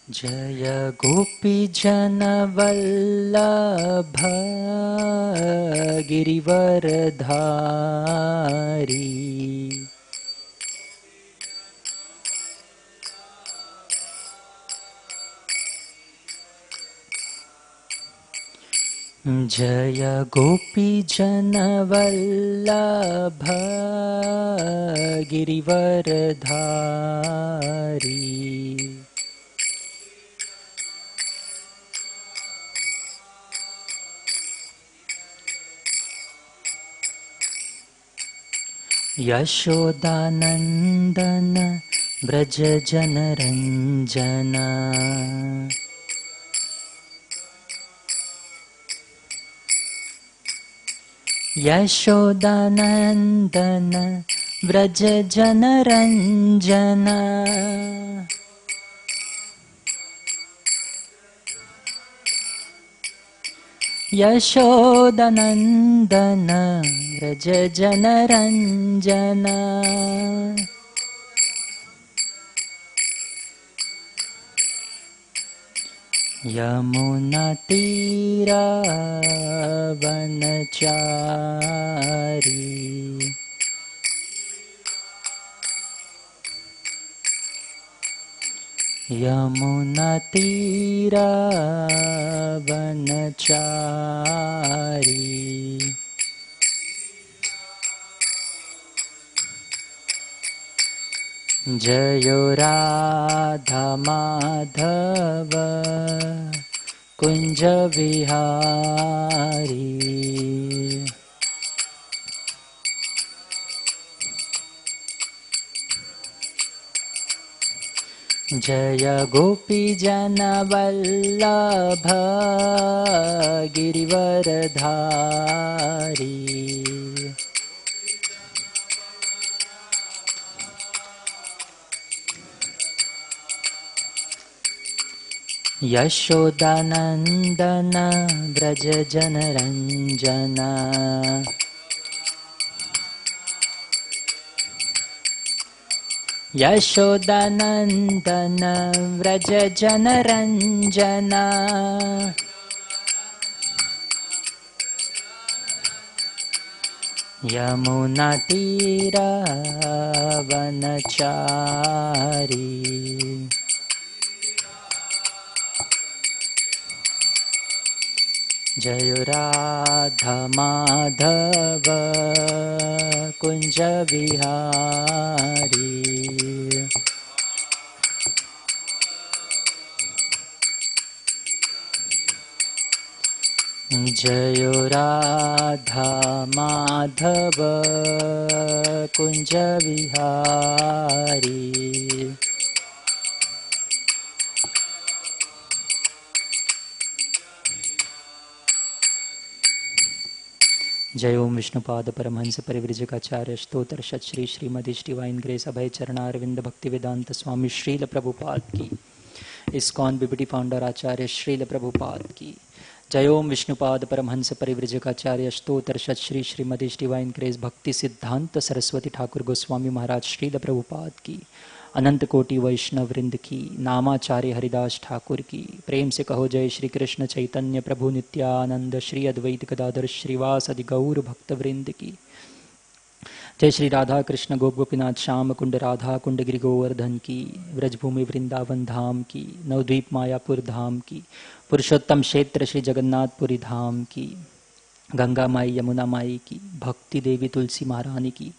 जय गोपीजनवल्लभ गिरिवरधारी जय गोपीजनवल्लभ गिरिवरधारी यशोदानन्दन व्रज जनरञ्जन यशोदानन्दन व्रज जनरञ्जन यशोदानन्दन व्रज जनरञ्जन यमुनातीरावनचारी यमुनातीरावनचारी जयो राधा माधव कुंज विहारी जय गोपी जन वल्लभ गिरिवरधारी यशोदानन्दन व्रज जनरञ्जन यशोदानन्दन व्रज जनरञ्जन यमुनातीरावनचारी जय राधा माधव कुंज विहारी जय राधा माधव कुंज विहारी जय ओम विष्णुपाद परमहंस परिव्रजकाचार्य स्तोत्र सत श्री श्रीमद डिवाइन ग्रेस अभय चरणारविंद भक्ति वेदांत स्वामी श्रील प्रभुपाद की इस्कॉन बीबीटी फाउंडर आचार्य श्रील प्रभुपाद की जय ओम विष्णुपाद परमहंस परिव्रजकाचार्य स्तोत्र सत श्री श्रीमद डिवाइन ग्रेस भक्ति सिद्धांत सरस्वती ठाकुर गोस्वामी महाराज श्रील प्रभुपाद की अनंत कोटि वैष्णव वृंद की नामाचार्य हरिदास ठाकुर की प्रेम से कहो जय श्री कृष्ण चैतन्य प्रभु नित्यानंद श्री अद्वैत गदाधर श्रीवासदि गौर भक्त वृंद की जय श्री राधा कृष्ण गोप गोपीनाथ श्याम कुंड राधा कुंड गिरि गोवर्धन की व्रजभूमि वृंदावन धाम की नवद्वीप मायापुर धाम की पुरुषोत्तम क्षेत्र श्री जगन्नाथपुरी धाम की गंगा माई यमुना माई की भक्ति देवी तुलसी महारानी की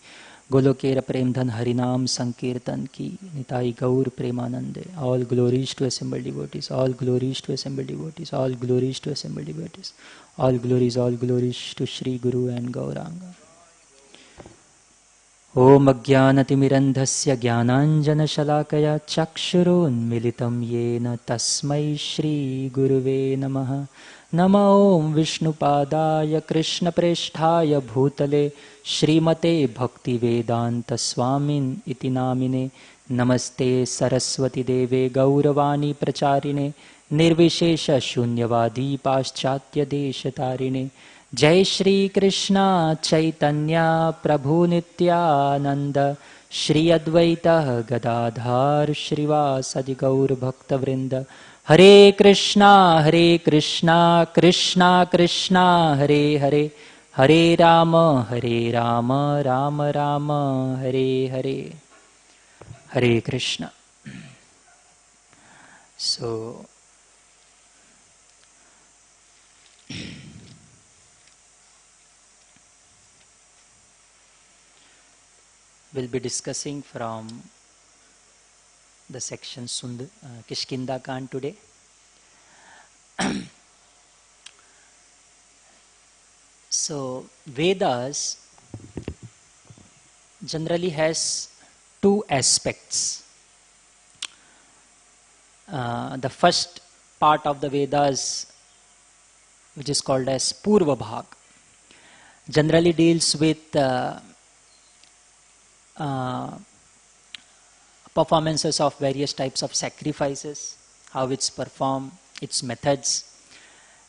गोलोकेर प्रेम धन हरिनाम संकीर्तन की निताई गौर प्रेमानंद all glories to assemble devotees all glories to assemble devotees all glories to assemble devotees all glories to Shri Guru and Gaurang ओम अज्ञानतिमिरन्धस्य ज्ञानाञ्जनशलाकया चक्षुरुन्मिलितं येन तस्मै श्रीगुरुवे नमः नमो ओं विष्णुपादाय कृष्णप्रेष्ठाय भूतले श्रीमते भक्तिवेदान्तस्वामिन् इति नामिने नमस्ते सरस्वती देवे गौरवाणी प्रचारिणे निर्विशेष शून्यवादी पाश्चात्य देशतारिणे जय श्री कृष्णा चैतन्य प्रभु Nityanand Shri Advaita Gadadhar Shrivasadi Gaur Bhakta Vrinda Hare Krishna Krishna Krishna Hare Hare Hare Rama Rama Rama Hare Hare. Hare Krishna. So we'll be discussing from the section Kishkinda Kand today. So Vedas generally has two aspects. The first part of the Vedas, which is called as Purva Bhag, generally deals with performances of various types of sacrifices, how it's performed, its methods.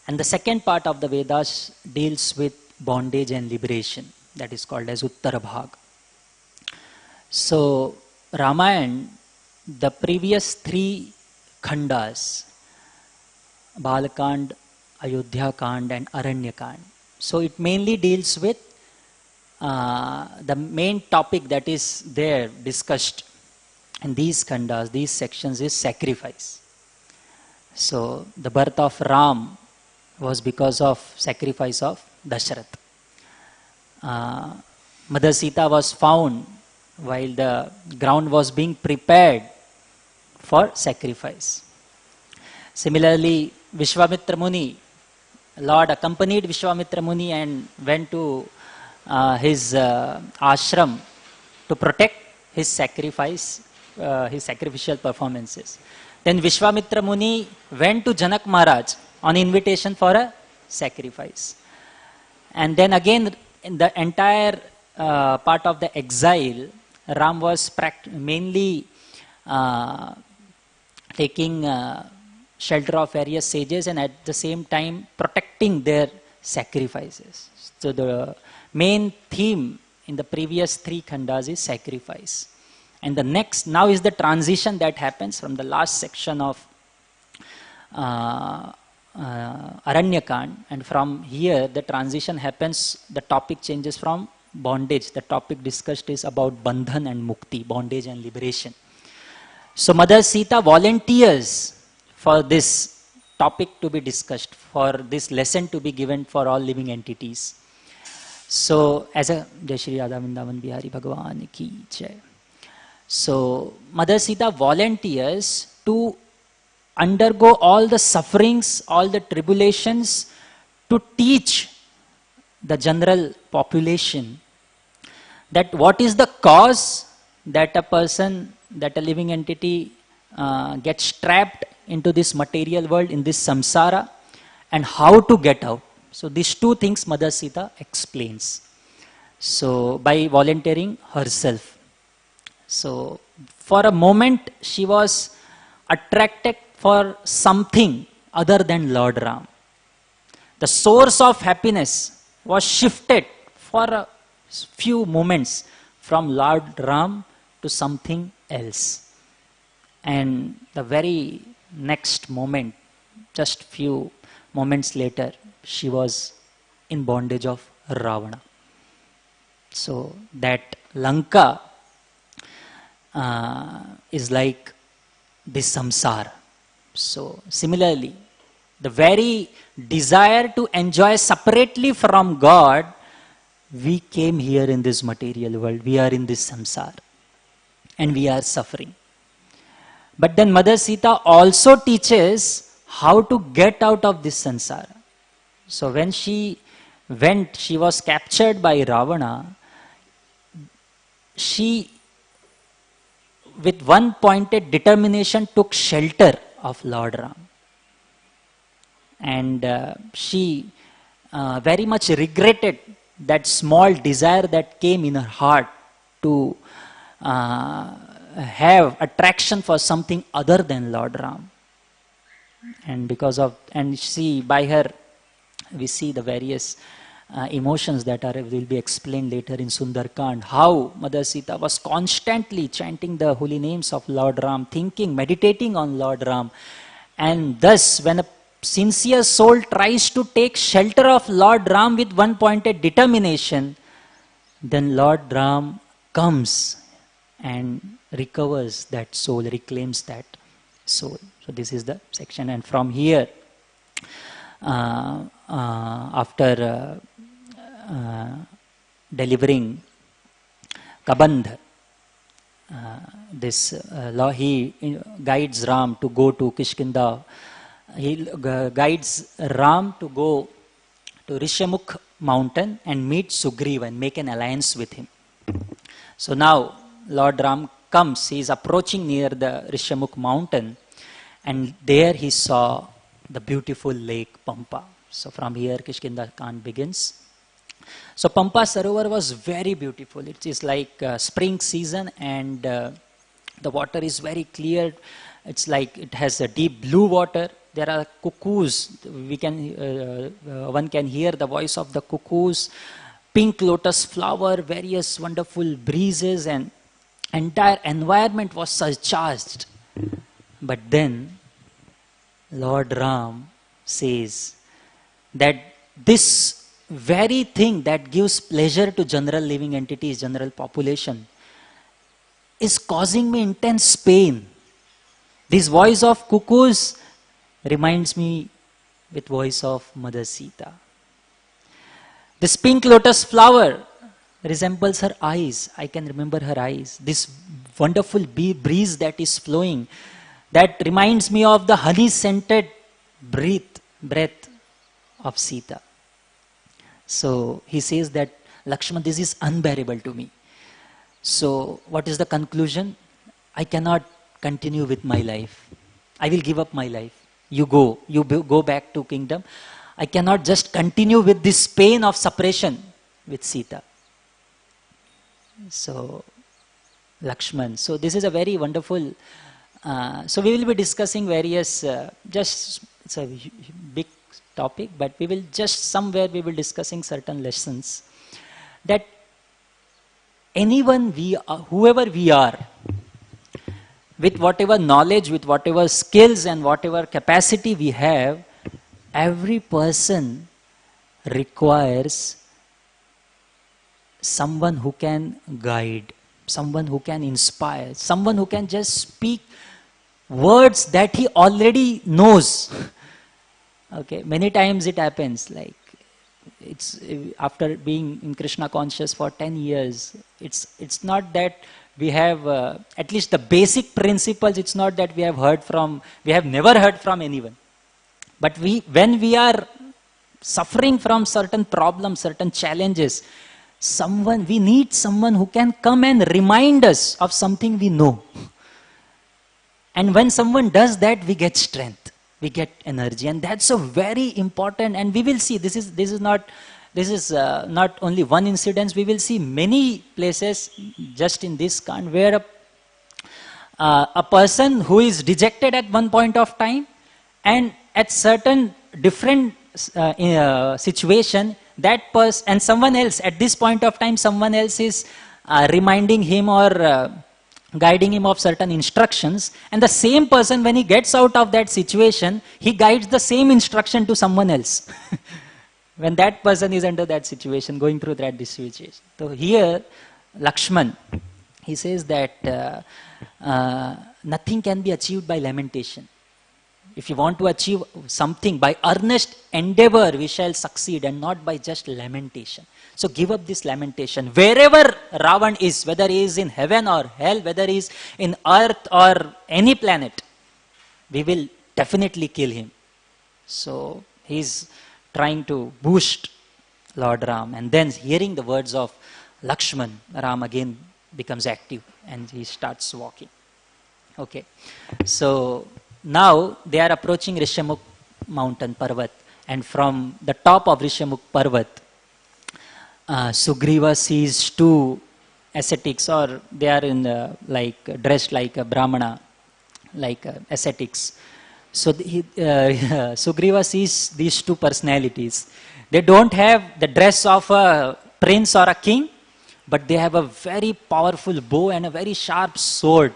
And the second part of the Vedas deals with bondage and liberation, that is called as Uttara Bhag. So Ramayana, the previous three khandas, Balakand, Ayodhya Kand and Aranya Kand. So it mainly deals with the main topic that is there discussed in these khandas, these sections, is sacrifice. So the birth of Ram was because of sacrifice of Dasharath. Mother Sita was found while the ground was being prepared for sacrifice. Similarly, Vishwamitra Muni, Lord accompanied Vishwamitra Muni and went to his ashram to protect his sacrifice, his sacrificial performances. Then Vishwamitra Muni went to Janak Maharaj on invitation for a sacrifice. And then again, in the entire part of the exile, Ram was mainly taking shelter of various sages and at the same time protecting their sacrifices. So the main theme in the previous three khandas is sacrifice. And the next, now is the transition that happens from the last section of Aranyakand, and from here the transition happens, the topic changes from bondage. The topic discussed is about bandhan and mukti, bondage and liberation. So Mother Sita volunteers for this topic to be discussed, for this lesson to be given for all living entities. So as a Jai Shri Radha Vrindavan Bihari Bhagavan ki Jai. So Mother Sita volunteers to undergo all the sufferings, all the tribulations, to teach the general population that what is the cause that a person, that a living entity gets trapped into this material world, in this samsara, and how to get out. So these two things Mother Sita explains. So by volunteering herself. So for a moment she was attracted for something other than Lord Ram. The source of happiness was shifted for a few moments from Lord Ram to something else. And the very next moment, just few moments later, she was in bondage of Ravana. So that Lanka is like this samsara. So similarly, the very desire to enjoy separately from God, we came here in this material world, we are in this samsara and we are suffering. But then Mother Sita also teaches how to get out of this samsara. So when she went, she was captured by Ravana, she with one pointed determination took shelter of Lord Ram. And she very much regretted that small desire that came in her heart to have attraction for something other than Lord Ram. And because of, and see by her, we see the various emotions that will be explained later in Sundarkand. How Mother Sita was constantly chanting the holy names of Lord Ram, thinking, meditating on Lord Ram. And thus, when a sincere soul tries to take shelter of Lord Ram with one pointed determination, then Lord Ram comes and recovers that soul, reclaims that soul. So this is the section, and from here, after delivering Kabandh, he guides Ram to go to Kishkinda. He guides Ram to go to Rishamukh mountain and meet Sugriva and make an alliance with him. So now Lord Ram comes, he is approaching near the Rishamukh mountain, and there he saw the beautiful lake Pampa. So from here Kishkinda Kand begins. So Pampa Sarovar was very beautiful. It is like spring season, and the water is very clear. It's like it has a deep blue water. There are cuckoos. One can hear the voice of the cuckoos. Pink lotus flower, various wonderful breezes, and entire environment was surcharged. But then Lord Ram says that this very thing that gives pleasure to general living entities, general population, is causing me intense pain. This voice of cuckoos reminds me with voice of Mother Sita. This pink lotus flower resembles her eyes. I can remember her eyes. This wonderful breeze that is flowing, that reminds me of the honey-scented breath of Sita. So he says that, Lakshman, this is unbearable to me. So what is the conclusion? I cannot continue with my life. I will give up my life. You go back to kingdom. I cannot just continue with this pain of separation with Sita. So Lakshman. So this is a very wonderful, so we will be discussing various, it's a big topic, but we will discussing certain lessons that anyone whoever we are, with whatever knowledge, with whatever skills and whatever capacity we have, every person requires someone who can guide, someone who can inspire, someone who can just speak words that he already knows. Okay, many times it happens, like it's after being in Krishna conscious for 10 years, it's not that we have at least the basic principles. It's not that we have never heard from anyone. But when we are suffering from certain problems, certain challenges, we need someone who can come and remind us of something we know. And when someone does that, we get strength, we get energy, and that's a very important. And we will see this is not only one incident. We will see many places just in this Kand where a person who is dejected at one point of time, and at certain different situation, that person and someone else at this point of time, someone else is reminding him or guiding him of certain instructions, and the same person, when he gets out of that situation, he guides the same instruction to someone else. When that person is under that situation, going through that situation. So here, Lakshman, he says that nothing can be achieved by lamentation. If you want to achieve something, by earnest endeavor we shall succeed, and not by just lamentation. So give up this lamentation. Wherever Ravan is, whether he is in heaven or hell, whether he is in earth or any planet, we will definitely kill him. So he is trying to boost Lord Ram, and then hearing the words of Lakshman, Ram again becomes active and he starts walking. Okay, so now they are approaching Rishamukh mountain Parvat, and from the top of Rishamukh Parvat, Sugriva sees two ascetics, or they are in dressed like a Brahmana, like ascetics. So Sugriva sees these two personalities. They don't have the dress of a prince or a king, but they have a very powerful bow and a very sharp sword.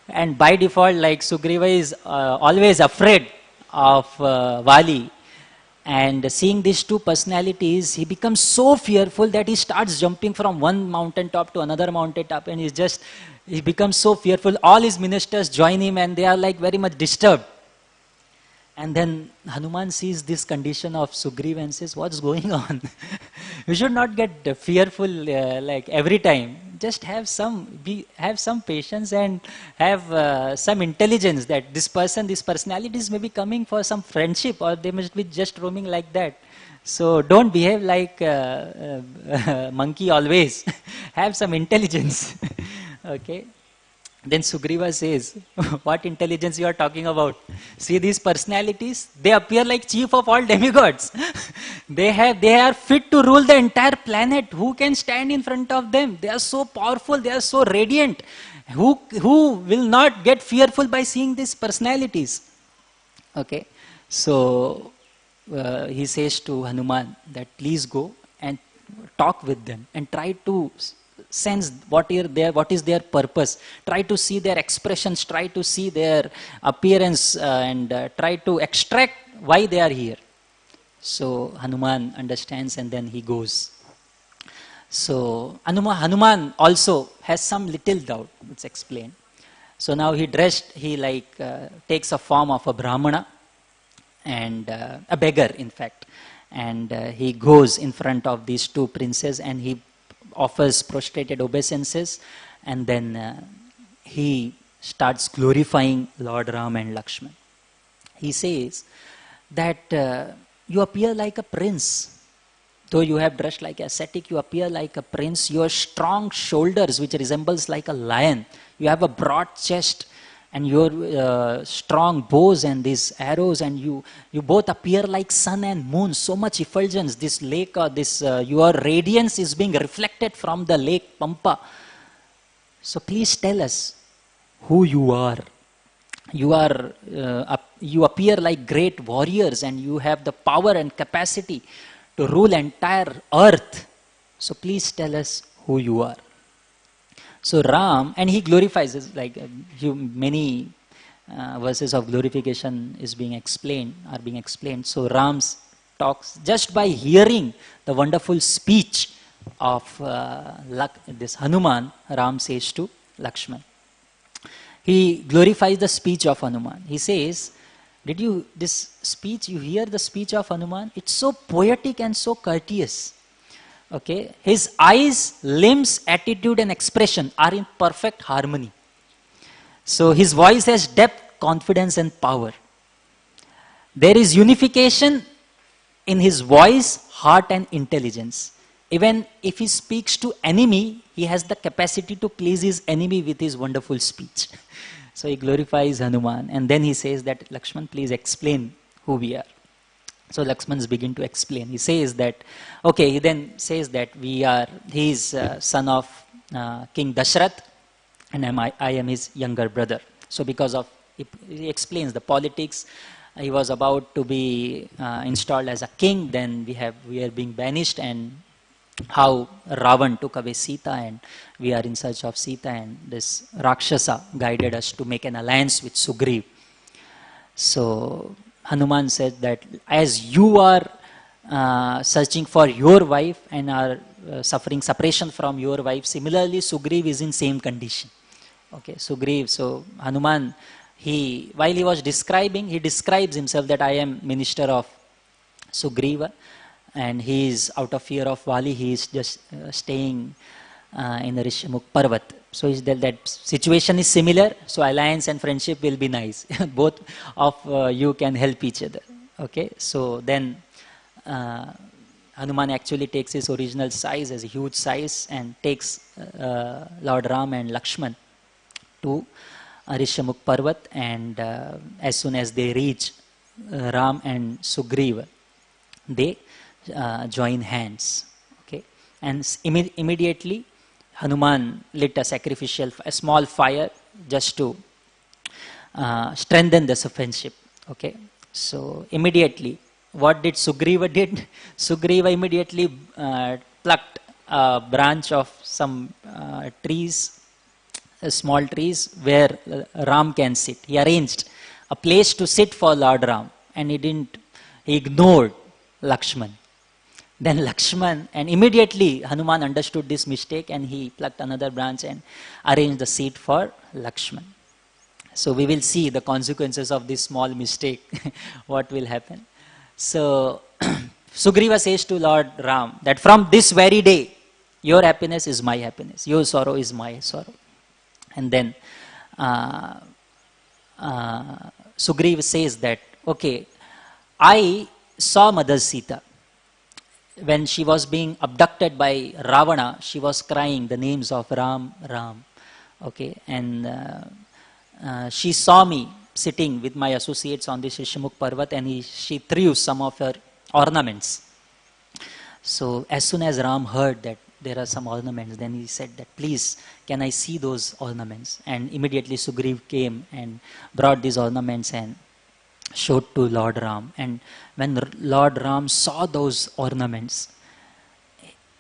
And by default, like Sugriva is always afraid of Vali. And seeing these two personalities, he becomes so fearful that he starts jumping from one mountaintop to another mountaintop, and he becomes so fearful. All his ministers join him and they are like very much disturbed. And then Hanuman sees this condition of Sugriva and says, what's going on? You should not get fearful like every time. Just have some patience and have some intelligence that these personalities may be coming for some friendship, or they must be just roaming like that. So don't behave like a monkey always. Have some intelligence. Okay. Then Sugriva says, what intelligence you are talking about? See these personalities, they appear like chief of all demigods. They are fit to rule the entire planet. Who can stand in front of them? They are so powerful, they are so radiant. Who will not get fearful by seeing these personalities? Okay, so he says to Hanuman that please go and talk with them and try to sense what is their purpose. Try to see their expressions, try to see their appearance, and try to extract why they are here. So Hanuman understands and then he goes. So Hanuman also has some little doubt. It's explained. So now he takes a form of a Brahmana and a beggar in fact. And he goes in front of these two princes and he offers prostrated obeisances, and then he starts glorifying Lord Ram and Lakshman. He says that you appear like a prince. Though you have dressed like an ascetic, you appear like a prince. Your strong shoulders, which resembles like a lion. You have a broad chest and your strong bows and these arrows, and you both appear like sun and moon. So much effulgence. This lake, your radiance is being reflected from the lake Pampa. So please tell us who you are. You appear like great warriors, and you have the power and capacity to rule entire earth. So please tell us who you are. So Ram, and he glorifies it, like many verses of glorification are being explained. So Ram talks just by hearing the wonderful speech of this Hanuman. Ram says to Lakshman, he glorifies the speech of Hanuman. He says, you hear the speech of Hanuman? It's so poetic and so courteous. Okay, his eyes, limbs, attitude and expression are in perfect harmony. So his voice has depth, confidence and power. There is unification in his voice, heart and intelligence. Even if he speaks to enemy, he has the capacity to please his enemy with his wonderful speech. So he glorifies Hanuman, and then he says that, Lakshman, please explain who we are. So Lakshmans begin to explain. He says that, okay, he then says that he is son of King Dashrath, and I am his younger brother. So because of, he explains the politics, he was about to be installed as a king, then we are being banished, and how Ravan took away Sita, and we are in search of Sita, and this Rakshasa guided us to make an alliance with Sugriv. So Hanuman said that as you are searching for your wife and are suffering separation from your wife, similarly Sugriv is in same condition. Okay, Sugriv, so Hanuman, while he was describing, he describes himself that I am minister of Sugriva, and he is out of fear of Vali, he is just staying in the Rishamukh Parvat. So that situation is similar, so alliance and friendship will be nice. Both of you can help each other. Okay, so then Hanuman actually takes his original size as a huge size and takes Lord Ram and Lakshman to Rishamukh Parvat, and as soon as they reach Ram and Sugriva, they join hands. Okay, and immediately Hanuman lit a small fire just to strengthen the friendship. Okay, so immediately what did Sugriva did? Sugriva immediately plucked a branch of some trees, small trees where Ram can sit. He arranged a place to sit for Lord Ram, and he ignored Lakshman. Then Lakshman, and immediately Hanuman understood this mistake, and he plucked another branch and arranged the seat for Lakshman. So we will see the consequences of this small mistake, what will happen. So Sugriva says to Lord Ram that from this very day, your happiness is my happiness, your sorrow is my sorrow. And then Sugriva says that, okay, I saw Mother Sita. When she was being abducted by Ravana, she was crying the names of Ram, Ram. Okay, and she saw me sitting with my associates on this Rishamukh Parvat, and she threw some of her ornaments. So as soon as Ram heard that there are some ornaments, then he said that, please, can I see those ornaments? And immediately Sugriv came and brought these ornaments and showed to Lord Ram. And when Lord Ram saw those ornaments,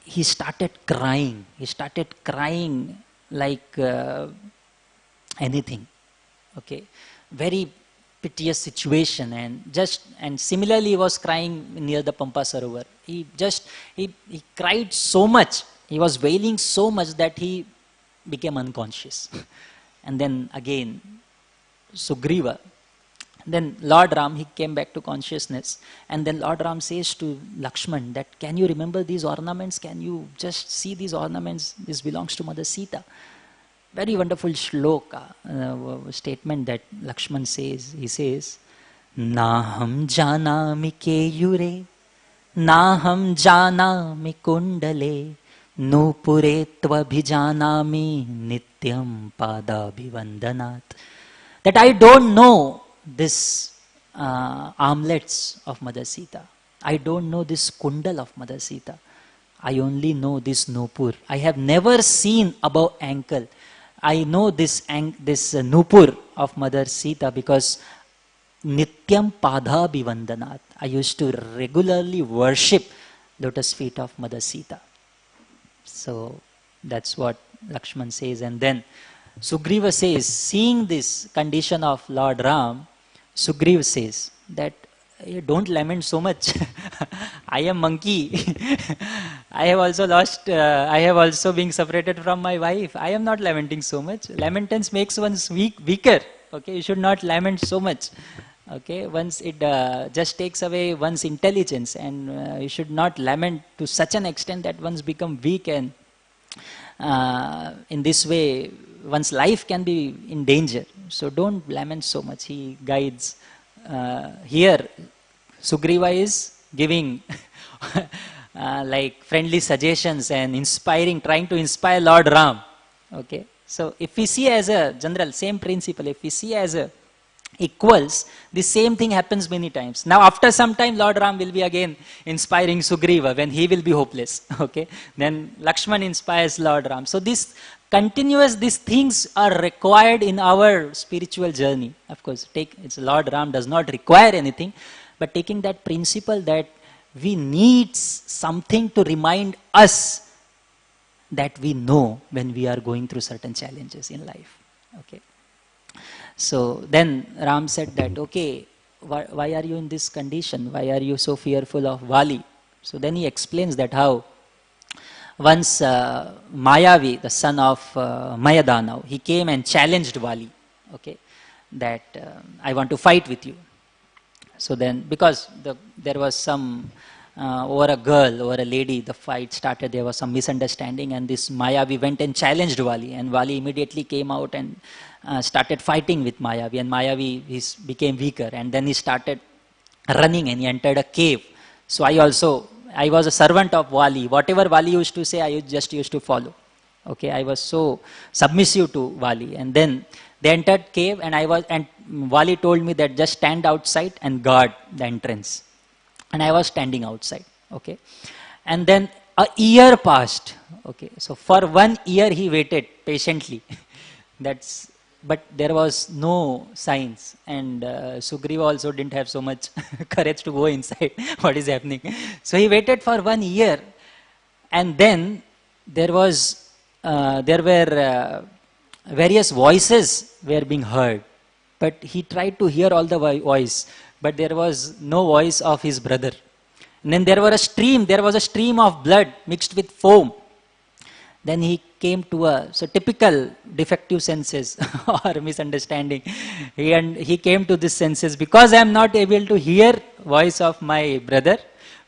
he started crying. He started crying like anything. Okay, very piteous situation, and similarly he was crying near the Pampa Sarovar. He cried so much, he was wailing so much that he became unconscious. And then again Sugriva, then Lord Ram, he came back to consciousness, and then Lord Ram says to Lakshman that, can you remember these ornaments? Can you just see these ornaments? This belongs to Mother Sita. Very wonderful shloka, statement that Lakshman says. He says, Naham janami keyure, Naham janami kundale, Nupure tvabhijanami nityam padabhivandanath. That I don't know this armlets of Mother Sita. I don't know this kundal of Mother Sita. I only know this nupur. I have never seen above ankle. I know this nupur of Mother Sita because nityam padabhivandanath. I used to regularly worship lotus feet of Mother Sita. So that's what Lakshman says. And then Sugriva says, seeing this condition of Lord Ram, Sugriva says that, don't lament so much. I am monkey. I have also lost, I have also been separated from my wife. I am not lamenting so much. Lamentance makes one weaker. Okay, you should not lament so much. Okay, once it just takes away one's intelligence, and you should not lament to such an extent that one's become weak, and in this way one's life can be in danger. So don't lament so much. He guides. Here Sugriva is giving like friendly suggestions and inspiring, trying to inspire Lord Ram. Okay, so if we see as a general same principle, if we see as a equals, the same thing happens many times. Now after some time Lord Ram will be again inspiring Sugriva when he will be hopeless. Okay, then Lakshman inspires Lord Ram. So this continuous, these things are required in our spiritual journey. Of course, Lord Ram does not require anything, but taking that principle that we need something to remind us that we know when we are going through certain challenges in life. Okay. So then Ram said that, okay, why are you in this condition? Why are you so fearful of Vali? So then he explains that how once Mayavi, the son of Mayadanav, he came and challenged Vali, okay, that I want to fight with you. So then, because there was some, over a girl, over a lady, the fight started, there was some misunderstanding, and this Mayavi went and challenged Vali, and Vali immediately came out and started fighting with Mayavi, and Mayavi became weaker, and then he started running and he entered a cave. So I was a servant of Vali. Whatever Vali used to say, I just used to follow. Okay, I was so submissive to Vali. And then they entered cave, and Vali told me that just stand outside and guard the entrance. And I was standing outside. Okay, and then a year passed. Okay, so for 1 year he waited patiently. That's but there was no signs, and Sugriva also didn't have so much courage to go inside what is happening. So he waited for 1 year, and then there were various voices were being heard, but he tried to hear all the voice, but there was no voice of his brother. And then there was a stream of blood mixed with foam. Then he came to typical defective senses or misunderstanding. He came to this senses, because I am not able to hear voice of my brother,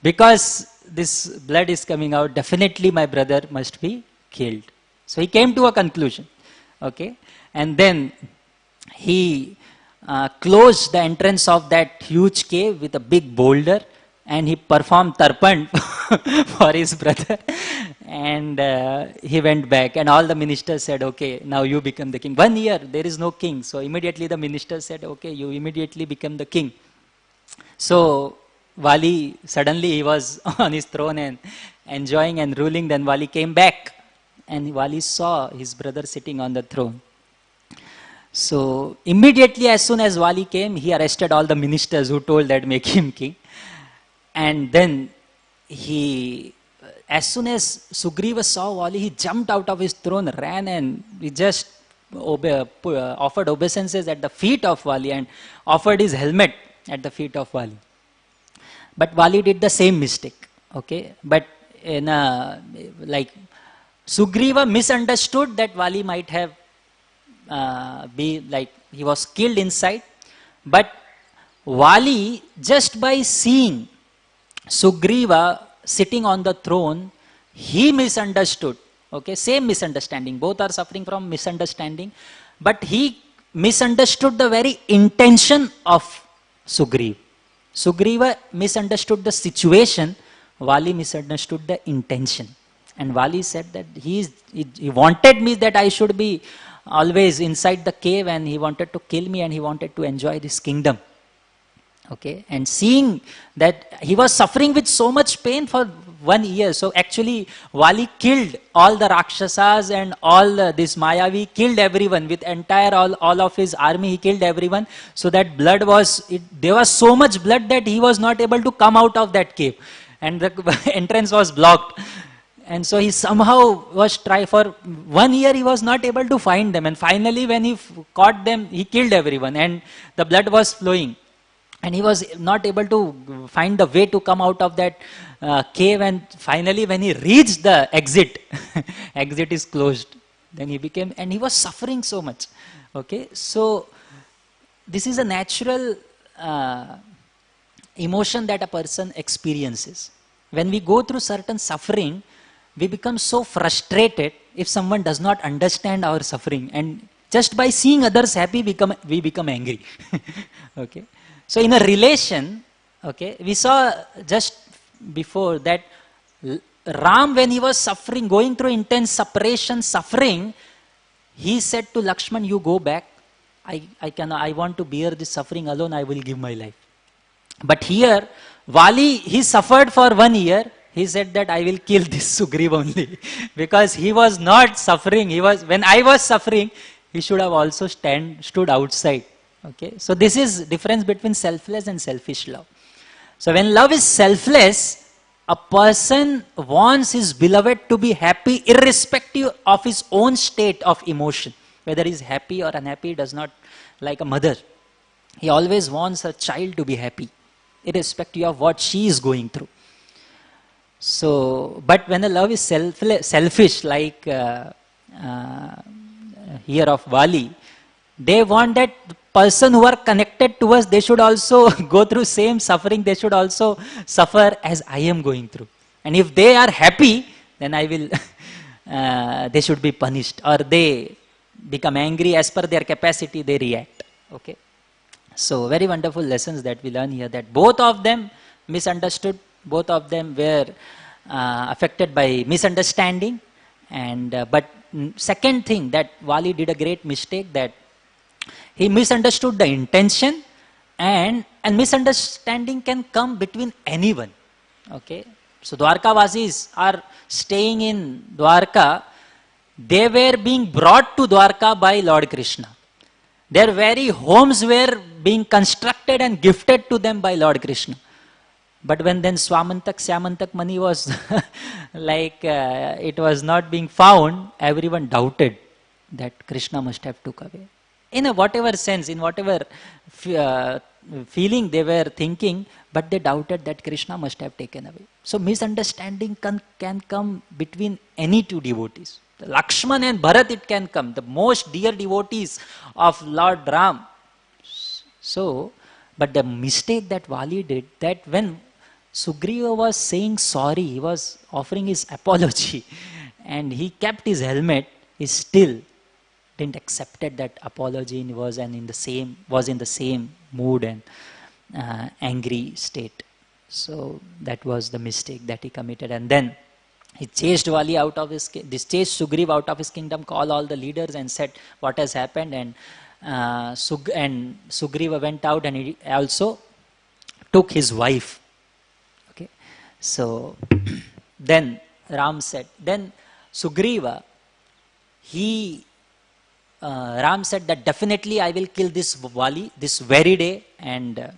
because this blood is coming out, definitely my brother must be killed. So he came to a conclusion. Okay, and then he closed the entrance of that huge cave with a big boulder, and he performed tarpan for his brother, and he went back, and all the ministers said, okay, now you become the king. 1 year there is no king, so immediately the minister said, okay, you immediately become the king. So Vali, suddenly he was on his throne and enjoying and ruling. Then Vali came back, and Vali saw his brother sitting on the throne. So immediately, as soon as Vali came, he arrested all the ministers who told that make him king. And then as soon as Sugriva saw Vali, he jumped out of his throne, ran, and he just offered obeisances at the feet of Vali and offered his helmet at the feet of Vali. But Vali did the same mistake. Okay, but Sugriva misunderstood that Vali might have he was killed inside, but Vali, just by seeing Sugriva sitting on the throne, he misunderstood. Okay, same misunderstanding. Both are suffering from misunderstanding, but he misunderstood the very intention of Sugriva. Sugriva misunderstood the situation, Vali misunderstood the intention. And Vali said that he wanted me that I should be always inside the cave, and he wanted to kill me, and he wanted to enjoy this kingdom. Okay, and seeing that he was suffering with so much pain for 1 year, so actually Vali killed all the Rakshasas and all this Mayavi, killed everyone with entire all of his army, he killed everyone, so that blood there was so much blood that he was not able to come out of that cave, and the entrance was blocked. And so he somehow was for 1 year he was not able to find them, and finally when he caught them, he killed everyone, and the blood was flowing. And he was not able to find the way to come out of that cave, and finally when he reached the exit, exit is closed, then and he was suffering so much. Okay, so this is a natural emotion that a person experiences. When we go through certain suffering, we become so frustrated if someone does not understand our suffering, and just by seeing others happy, we become angry. Okay. So in a relation, okay, we saw just before that Ram, when he was suffering, going through intense separation, suffering, he said to Lakshman, you go back. I want to bear this suffering alone, I will give my life. But here, Vali, he suffered for 1 year. He said that I will kill this Sugriva only. Because he was not suffering. When I was suffering, he should have also stood outside. Okay, so this is difference between selfless and selfish love. So when love is selfless, a person wants his beloved to be happy irrespective of his own state of emotion. Whether he is happy or unhappy, does not, like a mother. He always wants her child to be happy, irrespective of what she is going through. So, but when the love is selfish, like here of Vali, they want that person who are connected to us, they should also go through same suffering, they should also suffer as I am going through. And if they are happy, then they should be punished, or they become angry as per their capacity, they react. Okay. So very wonderful lessons that we learn here, that both of them misunderstood, both of them were affected by misunderstanding. And but second thing, that Vali did a great mistake, that he misunderstood the intention, and misunderstanding can come between anyone. Okay, so Dwarkavasis are staying in Dwarka. They were being brought to Dwarka by Lord Krishna. Their very homes were being constructed and gifted to them by Lord Krishna. But when then Swamantak, Syamantak money was it was not being found, everyone doubted that Krishna must have took away. In a whatever sense, in whatever feeling they were thinking, but they doubted that Krishna must have taken away. So misunderstanding can come between any two devotees. Lakshman and Bharat it can come, the most dear devotees of Lord Ram. So, but the mistake that Vali did, that when Sugriva was saying sorry, he was offering his apology, and he kept his helmet, he still didn't accepted that apology and was in the same mood and angry state. So that was the mistake that he committed, and then he chased Vali out of chased Sugriva out of his kingdom, called all the leaders and said what has happened, and Sugriva went out and he also took his wife. Okay, so then Ram said, then Sugriva, Ram said that definitely I will kill this Vali this very day and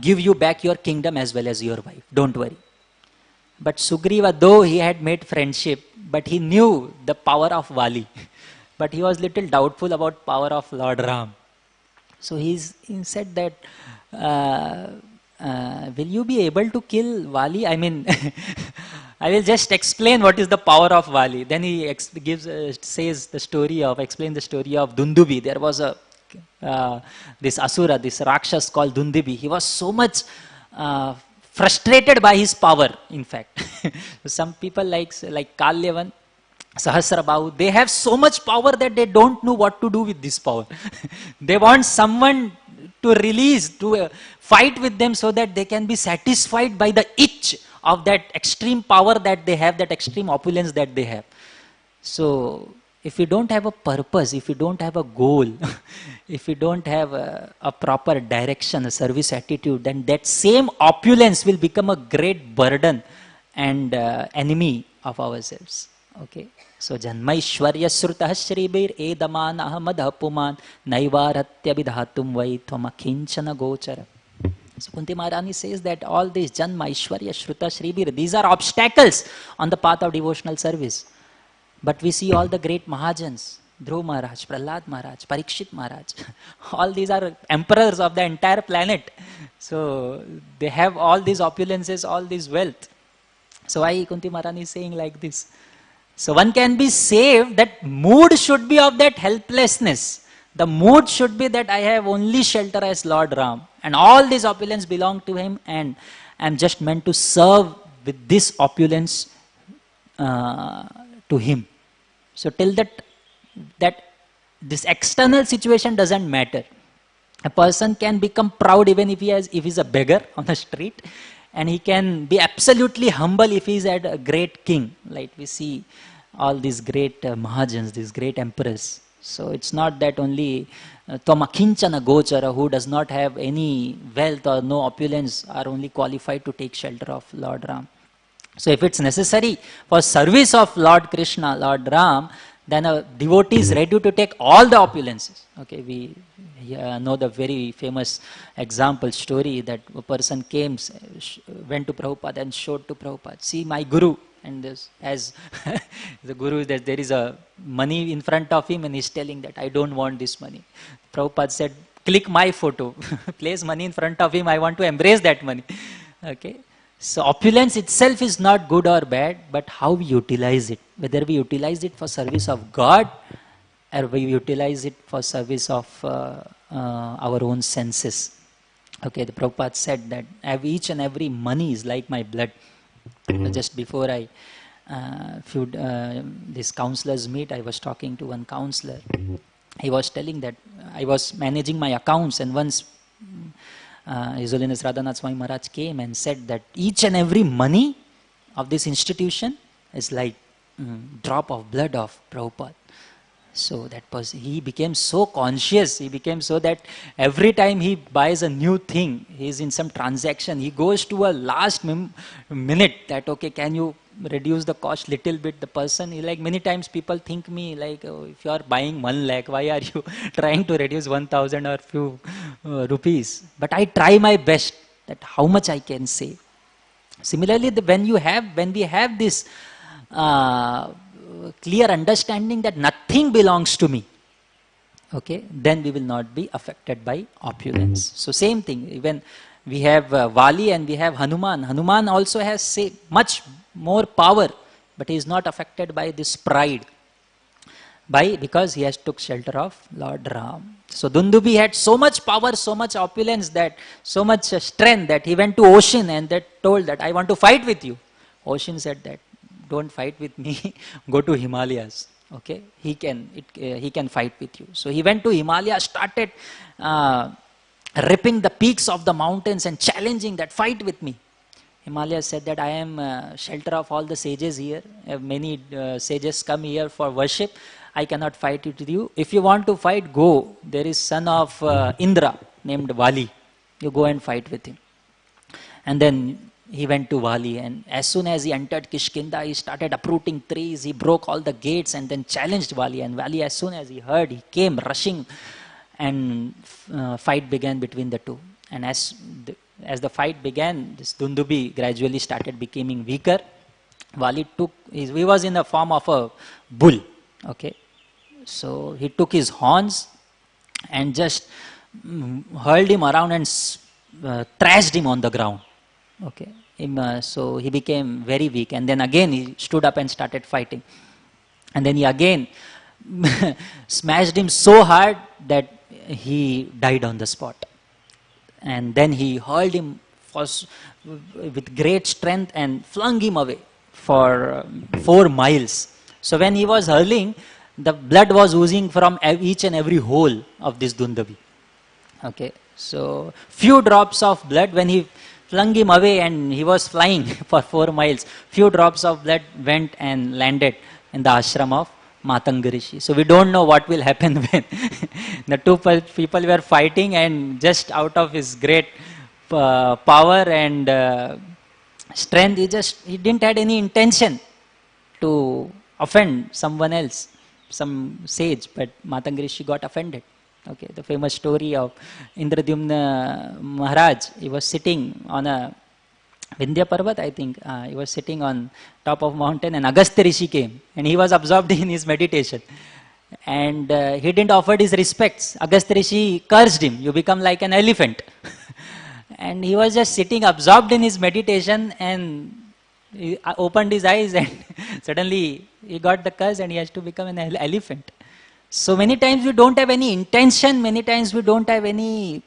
give you back your kingdom as well as your wife. Don't worry. But Sugriva, though he had made friendship, but he knew the power of Vali. But he was little doubtful about power of Lord Ram. So he said that, will you be able to kill Vali? I mean, I will just explain what is the power of Vali. Then he explains the story of Dundubi. There was this Asura, this Rakshas called Dundubi. He was so much frustrated by his power, in fact. Some people like Kalyavan, Sahasrabahu, they have so much power that they don't know what to do with this power. They want someone to release, to fight with them so that they can be satisfied by the itch of that extreme power that they have, that extreme opulence that they have. So, if you don't have a purpose, if you don't have a goal, if you don't have a proper direction, a service attitude, then that same opulence will become a great burden and enemy of ourselves. Okay. So, Janmaishwarya srutah shribir edaman ahamad puman naivaratya vidhatum vai tvamakinchana gochara. So Kunti Maharani says that all these Janma, Ishwarya, Shruta, Shribir, these are obstacles on the path of devotional service. But we see all the great Mahajans, Dhruv Maharaj, Prahlad Maharaj, Parikshit Maharaj, all these are emperors of the entire planet. So they have all these opulences, all this wealth. So why Kunti Maharani is saying like this? So one can be saved, that mood should be of that helplessness. The mood should be that I have only shelter as Lord Ram, and all this opulence belong to him, and I am just meant to serve with this opulence to him. So till that this external situation doesn't matter. A person can become proud even if he's a beggar on the street, and he can be absolutely humble if he's at a great king. Like we see all these great Mahajans, these great emperors. So it's not that only Tvamakinchana Gochara, who does not have any wealth or no opulence, are only qualified to take shelter of Lord Ram. So if it's necessary for service of Lord Krishna, Lord Ram, then a devotee is ready to take all the opulences. Okay, we know the very famous example story that a person went to Prabhupada and showed to Prabhupada, see my Guru. And this, as the Guru, that there is a money in front of him and he's telling that I don't want this money. Prabhupada said, click my photo, place money in front of him, I want to embrace that money. Okay. So opulence itself is not good or bad, but how we utilize it. Whether we utilize it for service of God or we utilize it for service of our own senses. Okay, the Prabhupada said that each and every money is like my blood. Just before this counselors meet, I was talking to one counselor. He was telling that I was managing my accounts, and once His Holiness Radhanath Swami Maharaj came and said that each and every money of this institution is like drop of blood of Prabhupada. So that person, he became so conscious, he became so that every time he buys a new thing, he is in some transaction, he goes to a last minute that, okay, can you reduce the cost little bit, the person, like many times people think me like, oh, if you are buying 1 lakh, why are you trying to reduce 1000 or few rupees? But I try my best that how much I can save. Similarly, when we have this clear understanding that nothing belongs to me, okay, then we will not be affected by opulence. So same thing, even we have Vali and we have Hanuman. Hanuman also has much more power, but he is not affected by this pride, because he has took shelter of Lord Ram. So Dundubi had so much power, so much opulence, that so much strength, that he went to ocean and that told that I want to fight with you. Ocean said that don't fight with me, go to Himalayas. Okay, he can fight with you. So he went to Himalayas, started ripping the peaks of the mountains and challenging that, fight with me. Himalayas said that I am shelter of all the sages here. Many sages come here for worship. I cannot fight with you. If you want to fight, go. There is son of Indra named Vali. You go and fight with him. And then he went to Vali, and as soon as he entered Kishkinda, he started uprooting trees. He broke all the gates and then challenged Vali. And Vali, as soon as he heard, he came rushing, and fight began between the two. And as the fight began, this Dundubi gradually started becoming weaker. Vali he was in the form of a bull. Okay, so he took his horns and just hurled him around and thrashed him on the ground. Okay, so he became very weak, and then again he stood up and started fighting, and then he again smashed him so hard that he died on the spot. And then he hurled him with great strength and flung him away for 4 miles. So when he was hurling, the blood was oozing from each and every hole of this Dundubi. Okay, so few drops of blood, when he flung him away and he was flying for 4 miles, few drops of blood went and landed in the ashram of Matanga Rishi. So we don't know what will happen when the two people were fighting, and just out of his great power and strength, he didn't had any intention to offend someone else, some sage, but Matanga Rishi got offended. Okay, the famous story of Indradyumna Maharaj. He was sitting on a Vindhya Parvat, I think. He was sitting on top of mountain, and Agastya Rishi came, and he was absorbed in his meditation. And he didn't offer his respects. Agastya Rishi cursed him, you become like an elephant. And he was just sitting absorbed in his meditation, and he opened his eyes, and suddenly he got the curse, and he has to become an elephant. So many times we don't have any intention, many times we don't have any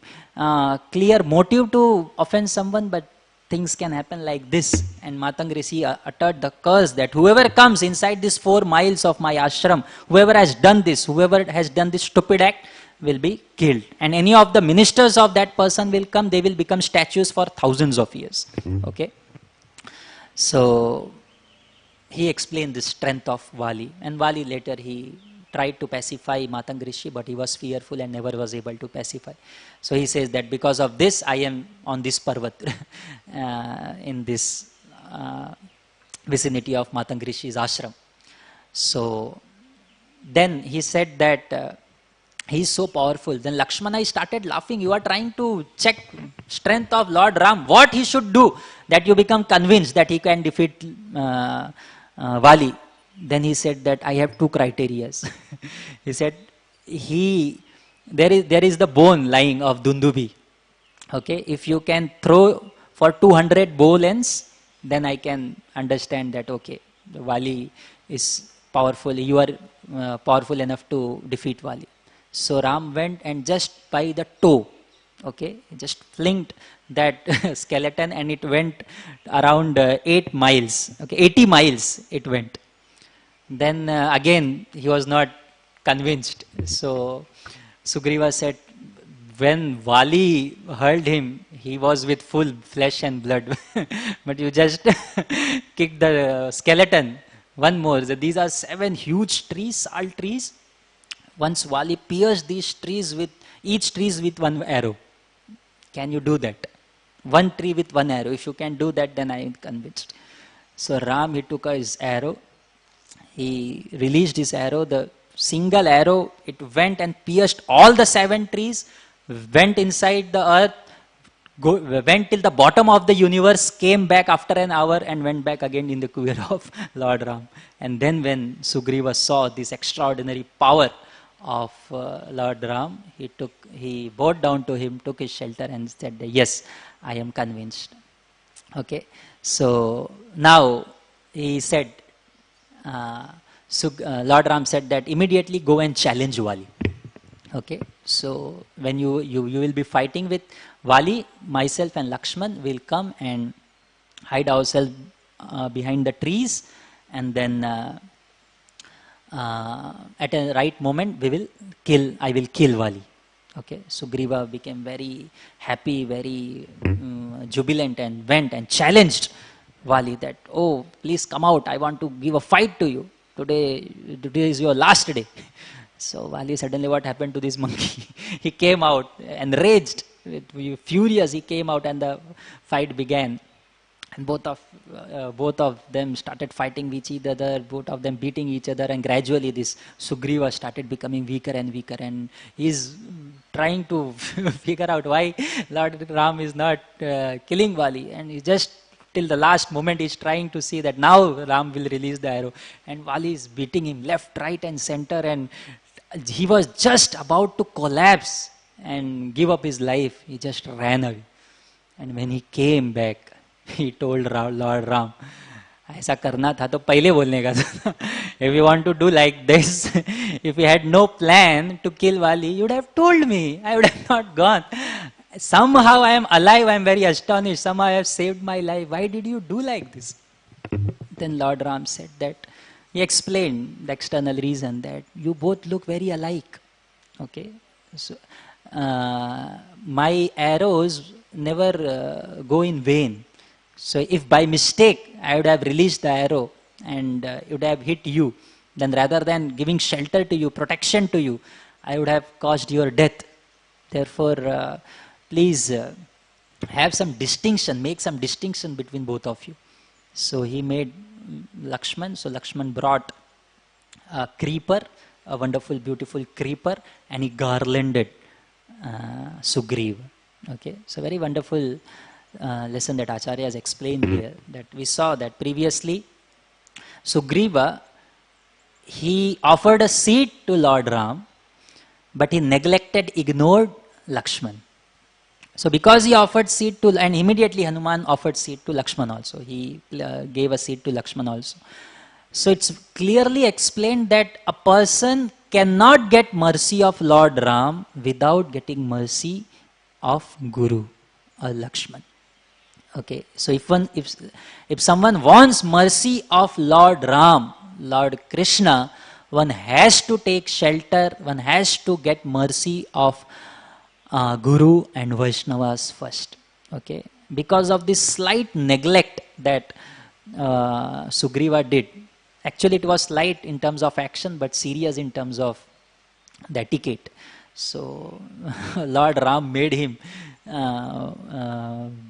clear motive to offend someone, but things can happen like this. And Matanga Rishi uttered the curse that whoever comes inside this 4 miles of my ashram, whoever has done this stupid act, will be killed. And any of the ministers of that person will come, they will become statues for thousands of years. Okay. So he explained the strength of Vali, and Vali later he tried to pacify Matanga Rishi, but he was fearful and never was able to pacify. So he says that because of this, I am on this Parvat, in this vicinity of Matanga Rishi's ashram. So then he said that he is so powerful. Then Lakshmana started laughing. You are trying to check strength of Lord Ram. What he should do that you become convinced that he can defeat Vali? Then he said that I have 2 criteria. He said, there is the bone lying of Dundubi. Okay, if you can throw for 200 bow lengths, then I can understand that, okay, the Vali is powerful, you are powerful enough to defeat Vali. So Ram went and just by the toe, okay, just flinged that skeleton, and it went around 8 miles, okay, 80 miles it went. Then again he was not convinced. So Sugriva said, when Vali hurled him, he was with full flesh and blood. But you just kicked the skeleton. One more. These are 7 huge trees, salt trees. Once Vali pierced these trees each tree with 1 arrow. Can you do that? 1 tree with 1 arrow. If you can do that, then I am convinced. So Ram, he took his arrow, he released his arrow, the single arrow, it went and pierced all the 7 trees, went inside the earth, went till the bottom of the universe, came back after an hour and went back again in the quiver of Lord Ram. And then when Sugriva saw this extraordinary power of Lord Ram, he bowed down to him, took his shelter and said, yes, I am convinced. Okay, so now he said, Lord Ram said that immediately go and challenge Vali. Okay, so when you will be fighting with Vali, myself and Lakshman will come and hide ourselves behind the trees, and then at a right moment I will kill Vali. Okay, Sugriva became very happy, very jubilant, and went and challenged Vali that, oh, please come out, I want to give a fight to you. Today is your last day. So Vali, suddenly what happened to this monkey? He came out and raged, furious, he came out and the fight began. And both of them started fighting with each other, both of them beating each other, and gradually this Sugriva started becoming weaker and weaker, and he's trying to figure out why Lord Ram is not killing Vali, and he just till the last moment he's trying to see that now Ram will release the arrow, and Vali is beating him left, right and center, and he was just about to collapse and give up his life. He just ran away, and when he came back, he told Lord Ram, ऐसा करना था तो पहले बोलने का था. If you want to do like this, if you had no plan to kill Vali, you would have told me. I would have not gone. Somehow I am alive. I am very astonished. Somehow I have saved my life. Why did you do like this? Then Lord Ram said that, he explained the external reason that you both look very alike. Okay, so my arrows never go in vain. So if by mistake I would have released the arrow and it would have hit you, then rather than giving shelter to you, protection to you, I would have caused your death. Therefore, please have some distinction, make some distinction between both of you. So he made Lakshman. So Lakshman brought a creeper, a wonderful, beautiful creeper, and he garlanded Sugriva. Okay, so very wonderful lesson that Acharya has explained here, that we saw that previously Sugriva, he offered a seat to Lord Ram, but he neglected, ignored Lakshman. So because he offered seat to, and immediately Hanuman offered seat to Lakshman also, he gave a seat to Lakshman also. So it's clearly explained that a person cannot get mercy of Lord Ram without getting mercy of Guru or Lakshman. Okay, so if someone wants mercy of Lord Ram, Lord Krishna, one has to take shelter, one has to get mercy of Guru and Vaishnavas first. Okay, because of this slight neglect that Sugriva did. Actually it was slight in terms of action, but serious in terms of the etiquette. So Lord Ram made him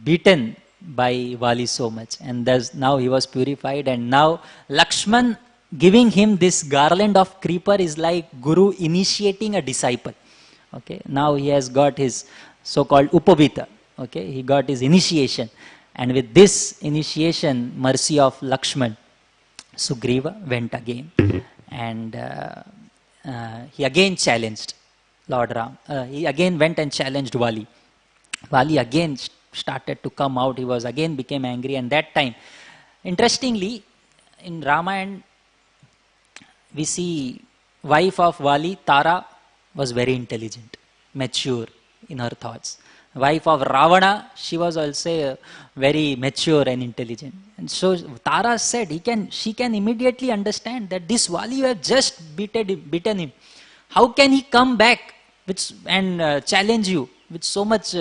beaten by Vali so much, and thus now he was purified, and now Lakshman giving him this garland of creeper is like Guru initiating a disciple. Okay, now he has got his so-called Upavita. Okay, he got his initiation, and with this initiation, mercy of Lakshman, Sugriva went again, and he again challenged Lord Ram. He again went and challenged Vali. Vali again started to come out. He was again became angry, and that time, interestingly, in Ramayana, we see wife of Vali, Tara, was very intelligent, mature in her thoughts. Wife of Ravana, she was also very mature and intelligent. And so Tara said she can immediately understand that this Vali, you have just beaten him. How can he come back and challenge you with so much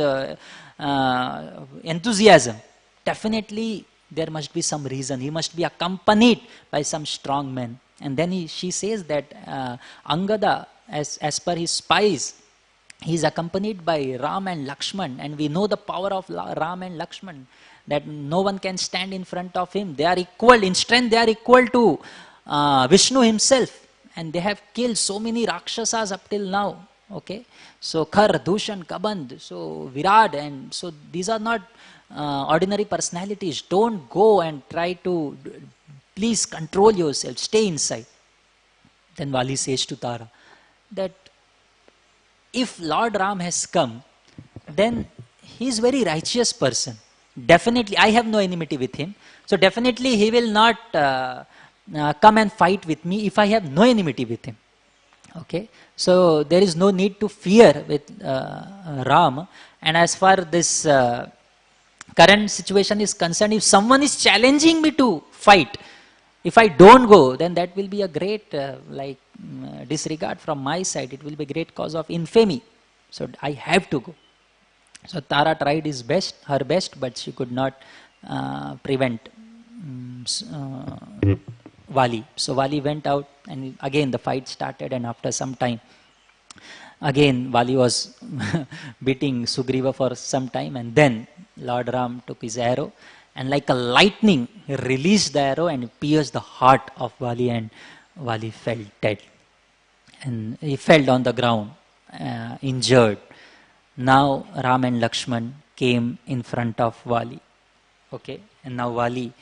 enthusiasm? Definitely there must be some reason. He must be accompanied by some strong men. And then she says that Angada, as per his spies, he is accompanied by Ram and Lakshman, and we know the power of Ram and Lakshman, that no one can stand in front of him. They are equal in strength, they are equal to Vishnu himself, and they have killed so many Rakshasas up till now. Okay, so Khar, Dushan, Kaband, so Virat, and so these are not ordinary personalities. Don't go and try to, please control yourself, stay inside. Then Vali says to Tara that if Lord Ram has come, then he is very righteous person. Definitely, I have no enmity with him. So definitely he will not come and fight with me if I have no enmity with him. Okay, so there is no need to fear with Ram. And as far this current situation is concerned, if someone is challenging me to fight, if I don't go, then that will be a great disregard from my side. It will be a great cause of infamy. So I have to go. So Tara tried her best, but she could not prevent Vali. So Vali went out, and again the fight started, and after some time, again Vali was beating Sugriva for some time, and then Lord Ram took his arrow, and like a lightning, he released the arrow and pierced the heart of Vali, and Vali fell dead. And he fell on the ground, injured. Now Ram and Lakshman came in front of Vali. Okay, and now Vali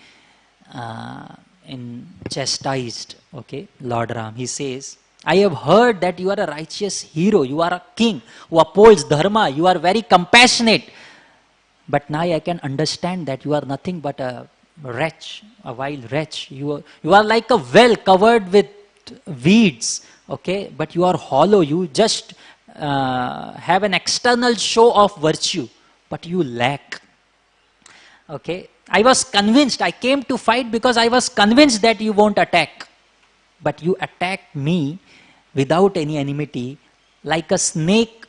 chastised, okay, Lord Ram. He says, I have heard that you are a righteous hero, you are a king who upholds dharma, you are very compassionate. But now I can understand that you are nothing but a wretch, a wild wretch. You are like a well covered with weeds, okay, but you are hollow. You just have an external show of virtue, but you lack. Okay, I was convinced, I came to fight because I was convinced that you won't attack. But you attacked me without any enmity, like a snake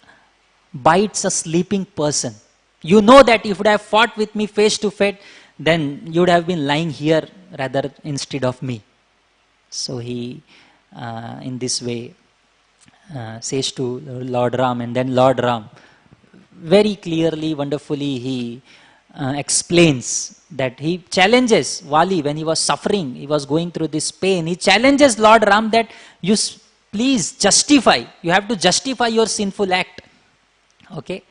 bites a sleeping person. You know that if you would have fought with me face to face, then you would have been lying here rather instead of me. So he, in this way, says to Lord Ram, and then Lord Ram, very clearly, wonderfully, he explains that he challenges Vali when he was suffering, he was going through this pain. He challenges Lord Ram that you please justify, you have to justify your sinful act. Okay.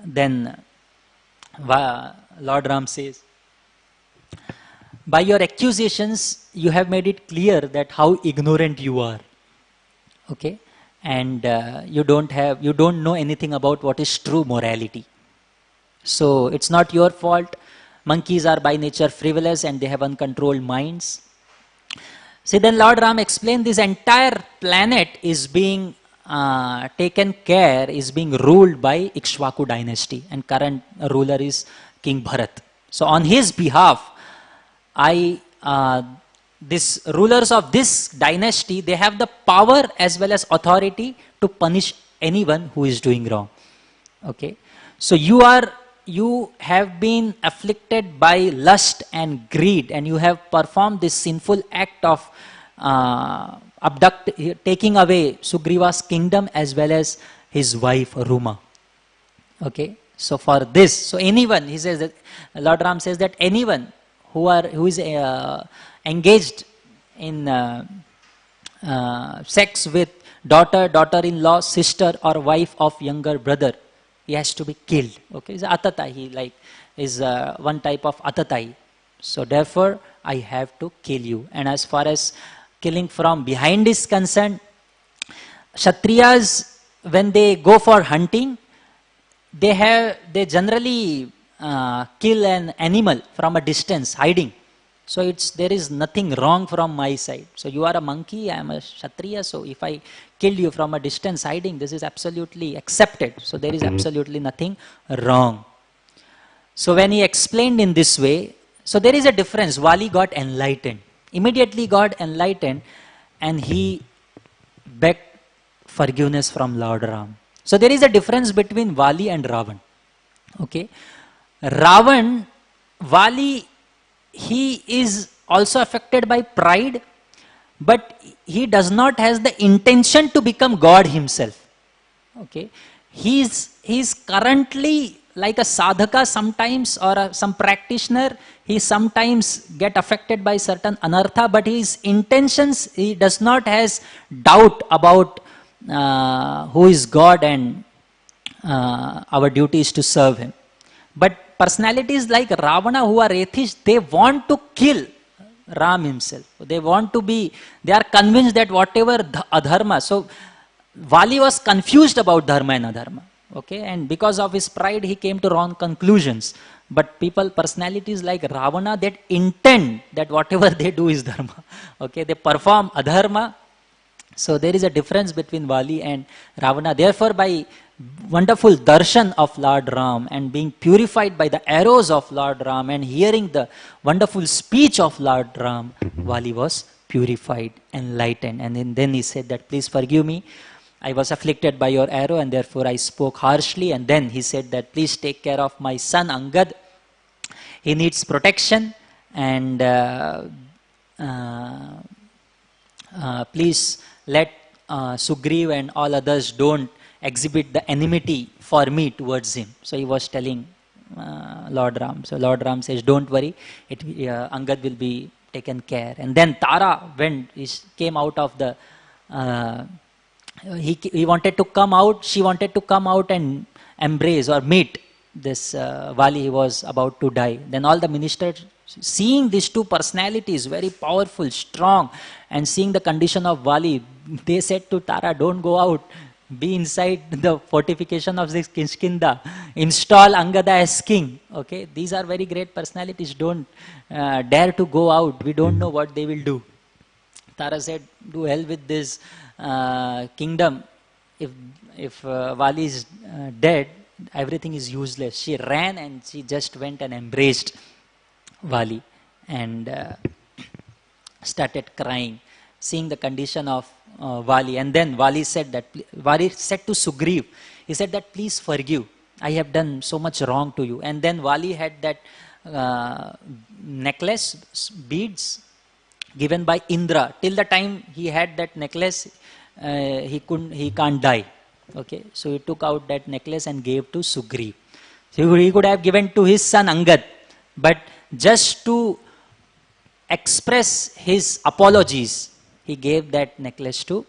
Then Lord Ram says, by your accusations, you have made it clear that how ignorant you are. Okay, and you don't know anything about what is true morality. So it's not your fault. Monkeys are by nature frivolous and they have uncontrolled minds. See, then Lord Ram explained this entire planet is being taken care, is being ruled by Ikshvaku dynasty, and current ruler is King Bharat. So on his behalf, these rulers of this dynasty, they have the power as well as authority to punish anyone who is doing wrong. Okay, so you have been afflicted by lust and greed, and you have performed this sinful act of taking away Sugriva's kingdom as well as his wife Rama. Okay, so for this, so anyone, he says that Lord Ram says that anyone who is engaged in sex with daughter-in-law, sister or wife of younger brother, he has to be killed. Okay, it's atatai, is one type of atatai. So therefore, I have to kill you. And as far as killing from behind is concerned, Kshatriyas, when they go for hunting, they generally kill an animal from a distance, hiding. So there is nothing wrong from my side. So you are a monkey, I am a Kshatriya, so if I kill you from a distance hiding, this is absolutely accepted. So there is absolutely nothing wrong. So when he explained in this way, so there is a difference. Vali got enlightened. Immediately got enlightened, and he begged forgiveness from Lord Ram. So there is a difference between Vali and Ravan. Okay, Vali, he is also affected by pride, but he does not has the intention to become God himself. Okay, he's currently like a sadhaka sometimes, or some practitioner. He sometimes get affected by certain anartha, but his intentions, he does not has doubt about who is God, and our duty is to serve him. But personalities like Ravana, who are atheists, they want to kill Ram himself. They want to be, they are convinced that whatever adharma. So Vali was confused about dharma and adharma. Okay, and because of his pride, he came to wrong conclusions. But people, personalities like Ravana, that intend that whatever they do is dharma. Okay, they perform adharma. So there is a difference between Vali and Ravana. Therefore, by wonderful darshan of Lord Ram and being purified by the arrows of Lord Ram and hearing the wonderful speech of Lord Ram, Vali was purified, enlightened. And then he said that, please forgive me. I was afflicted by your arrow and therefore I spoke harshly. And then he said that, please take care of my son Angad. He needs protection, and please let Sugriv and all others don't exhibit the enmity for me towards him. So he was telling Lord Ram. So Lord Ram says, don't worry, Angad will be taken care. And then Tara, when he came out of the, he wanted to come out, she wanted to come out and embrace or meet this Vali. He was about to die. Then all the ministers, seeing these two personalities, very powerful, strong, and seeing the condition of Vali, they said to Tara, don't go out. Be inside the fortification of this Kinskinda. Install Angada as king. Okay, these are very great personalities. Don't dare to go out. We don't know what they will do. Tara said, do hell with this kingdom. If Vali is dead, everything is useless. She ran and she just went and embraced Vali and started crying, seeing the condition of Vali. And then Vali said to Sugriv, he said that, please forgive. I have done so much wrong to you. And then Vali had that necklace, beads given by Indra. Till the time he had that necklace, he can't die. Okay, so he took out that necklace and gave to Sugriv. So he could have given to his son Angad, but just to express his apologies, he gave that necklace to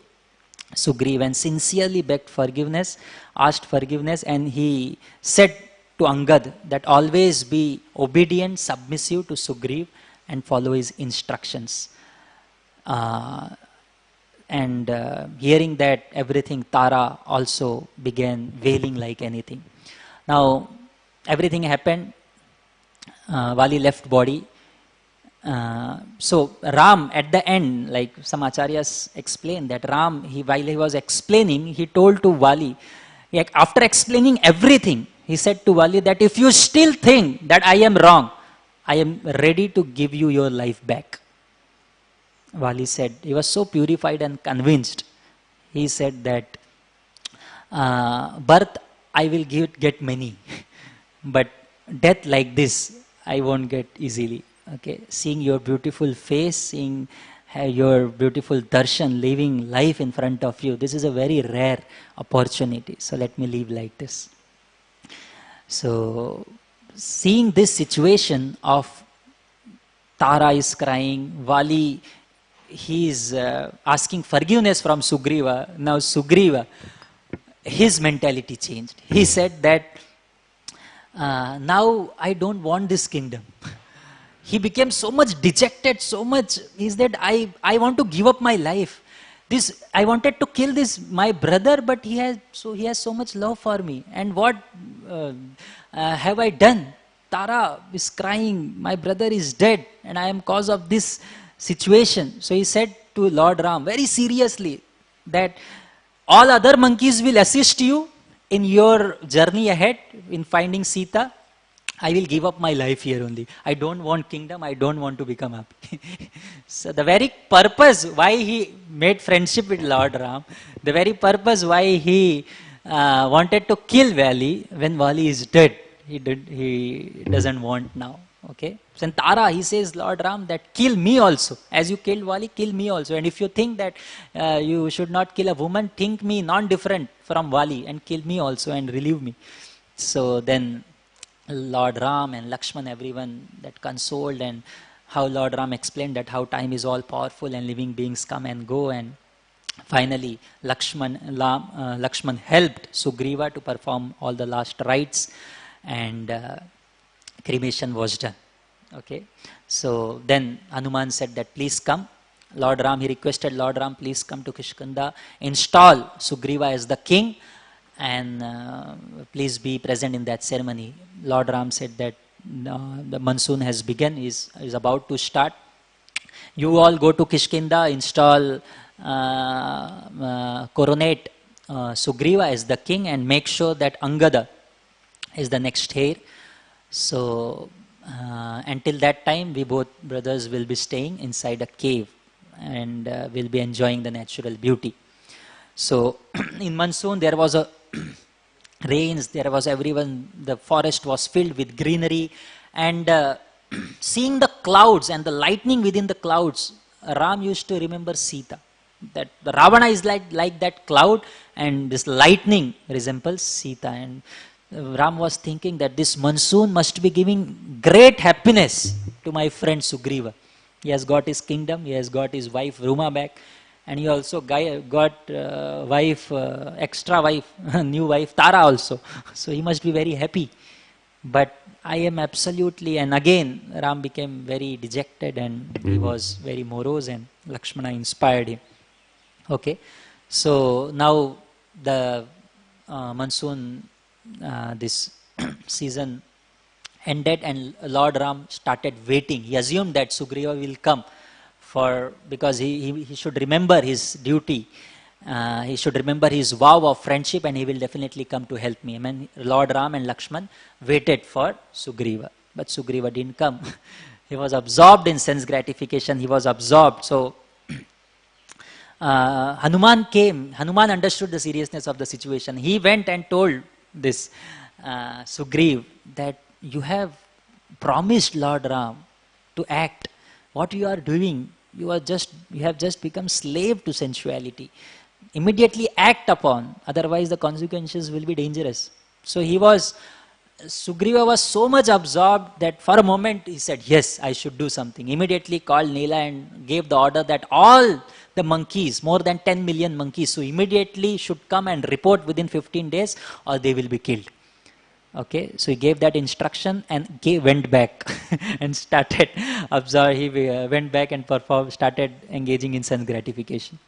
Sugriv and sincerely begged forgiveness, asked forgiveness, and he said to Angad that always be obedient, submissive to Sugriv and follow his instructions. Hearing that everything, Tara also began wailing like anything. Now, everything happened. Vali left body. So Ram at the end, like some acharyas explain that Ram, while he was explaining, he told to Vali, after explaining everything, he said to Vali that if you still think that I am wrong, I am ready to give you your life back. Vali said, he was so purified and convinced. He said that, birth I will get many, but death like this, I won't get easily. Okay, seeing your beautiful face, seeing your beautiful darshan, living life in front of you, this is a very rare opportunity. So let me live like this. So seeing this situation of Tara is crying, Vali, he is asking forgiveness from Sugriva. Now Sugriva, his mentality changed. He said that, now I don't want this kingdom. He became so much dejected, so much, he said, I want to give up my life. I wanted to kill my brother, but he has so much love for me. And what have I done? Tara is crying, my brother is dead, and I am cause of this situation. So he said to Lord Ram very seriously that all other monkeys will assist you in your journey ahead in finding Sita. I will give up my life here only. I don't want kingdom. I don't want to become happy. So the very purpose why he made friendship with Lord Ram, the very purpose why he wanted to kill Vali, when Vali is dead, he doesn't want now. Okay. So in Tara, he says, Lord Ram, that kill me also. As you killed Vali, kill me also. And if you think that you should not kill a woman, think me non-different from Vali and kill me also and relieve me. So then Lord Ram and Lakshman, everyone that consoled, and how Lord Ram explained that how time is all powerful and living beings come and go, and finally Lakshman helped Sugriva to perform all the last rites, and cremation was done. Okay, so then Hanuman said that please come. Lord Ram, he requested Lord Ram, please come to Kishkinda, install Sugriva as the king, and please be present in that ceremony. Lord Ram said that the monsoon has begun, is about to start. You all go to Kishkinda, install, coronate Sugriva as the king, and make sure that Angada is the next heir. So until that time, we both brothers will be staying inside a cave, and will be enjoying the natural beauty. So in monsoon there was a rains, there was everyone, the forest was filled with greenery, and seeing the clouds and the lightning within the clouds, Ram used to remember Sita. That the Ravana is like that cloud, and this lightning resembles Sita. And Ram was thinking that this monsoon must be giving great happiness to my friend Sugriva. He has got his kingdom, he has got his wife Ruma back, and he also got extra wife, new wife Tara also. So he must be very happy. But I am absolutely, and again Ram became very dejected, and he was very morose, and Lakshmana inspired him. Okay, so now the monsoon, this season ended, and Lord Ram started waiting. He assumed that Sugriva will come, because he should remember his duty. He should remember his vow of friendship, and he will definitely come to help me. I mean, Lord Ram and Lakshman waited for Sugriva, but Sugriva didn't come. He was absorbed in sense gratification. He was absorbed. So Hanuman came. Hanuman understood the seriousness of the situation. He went and told this Sugriv that you have promised Lord Ram to act. What you are doing, you have just become slave to sensuality. Immediately act upon, otherwise the consequences will be dangerous. So Sugriva was so much absorbed that for a moment he said, yes, I should do something. Immediately called Nila and gave the order that all the monkeys, more than 10 million monkeys, so immediately should come and report within 15 days or they will be killed. Okay, so he gave that instruction and went back and started he went back and started engaging in sense gratification.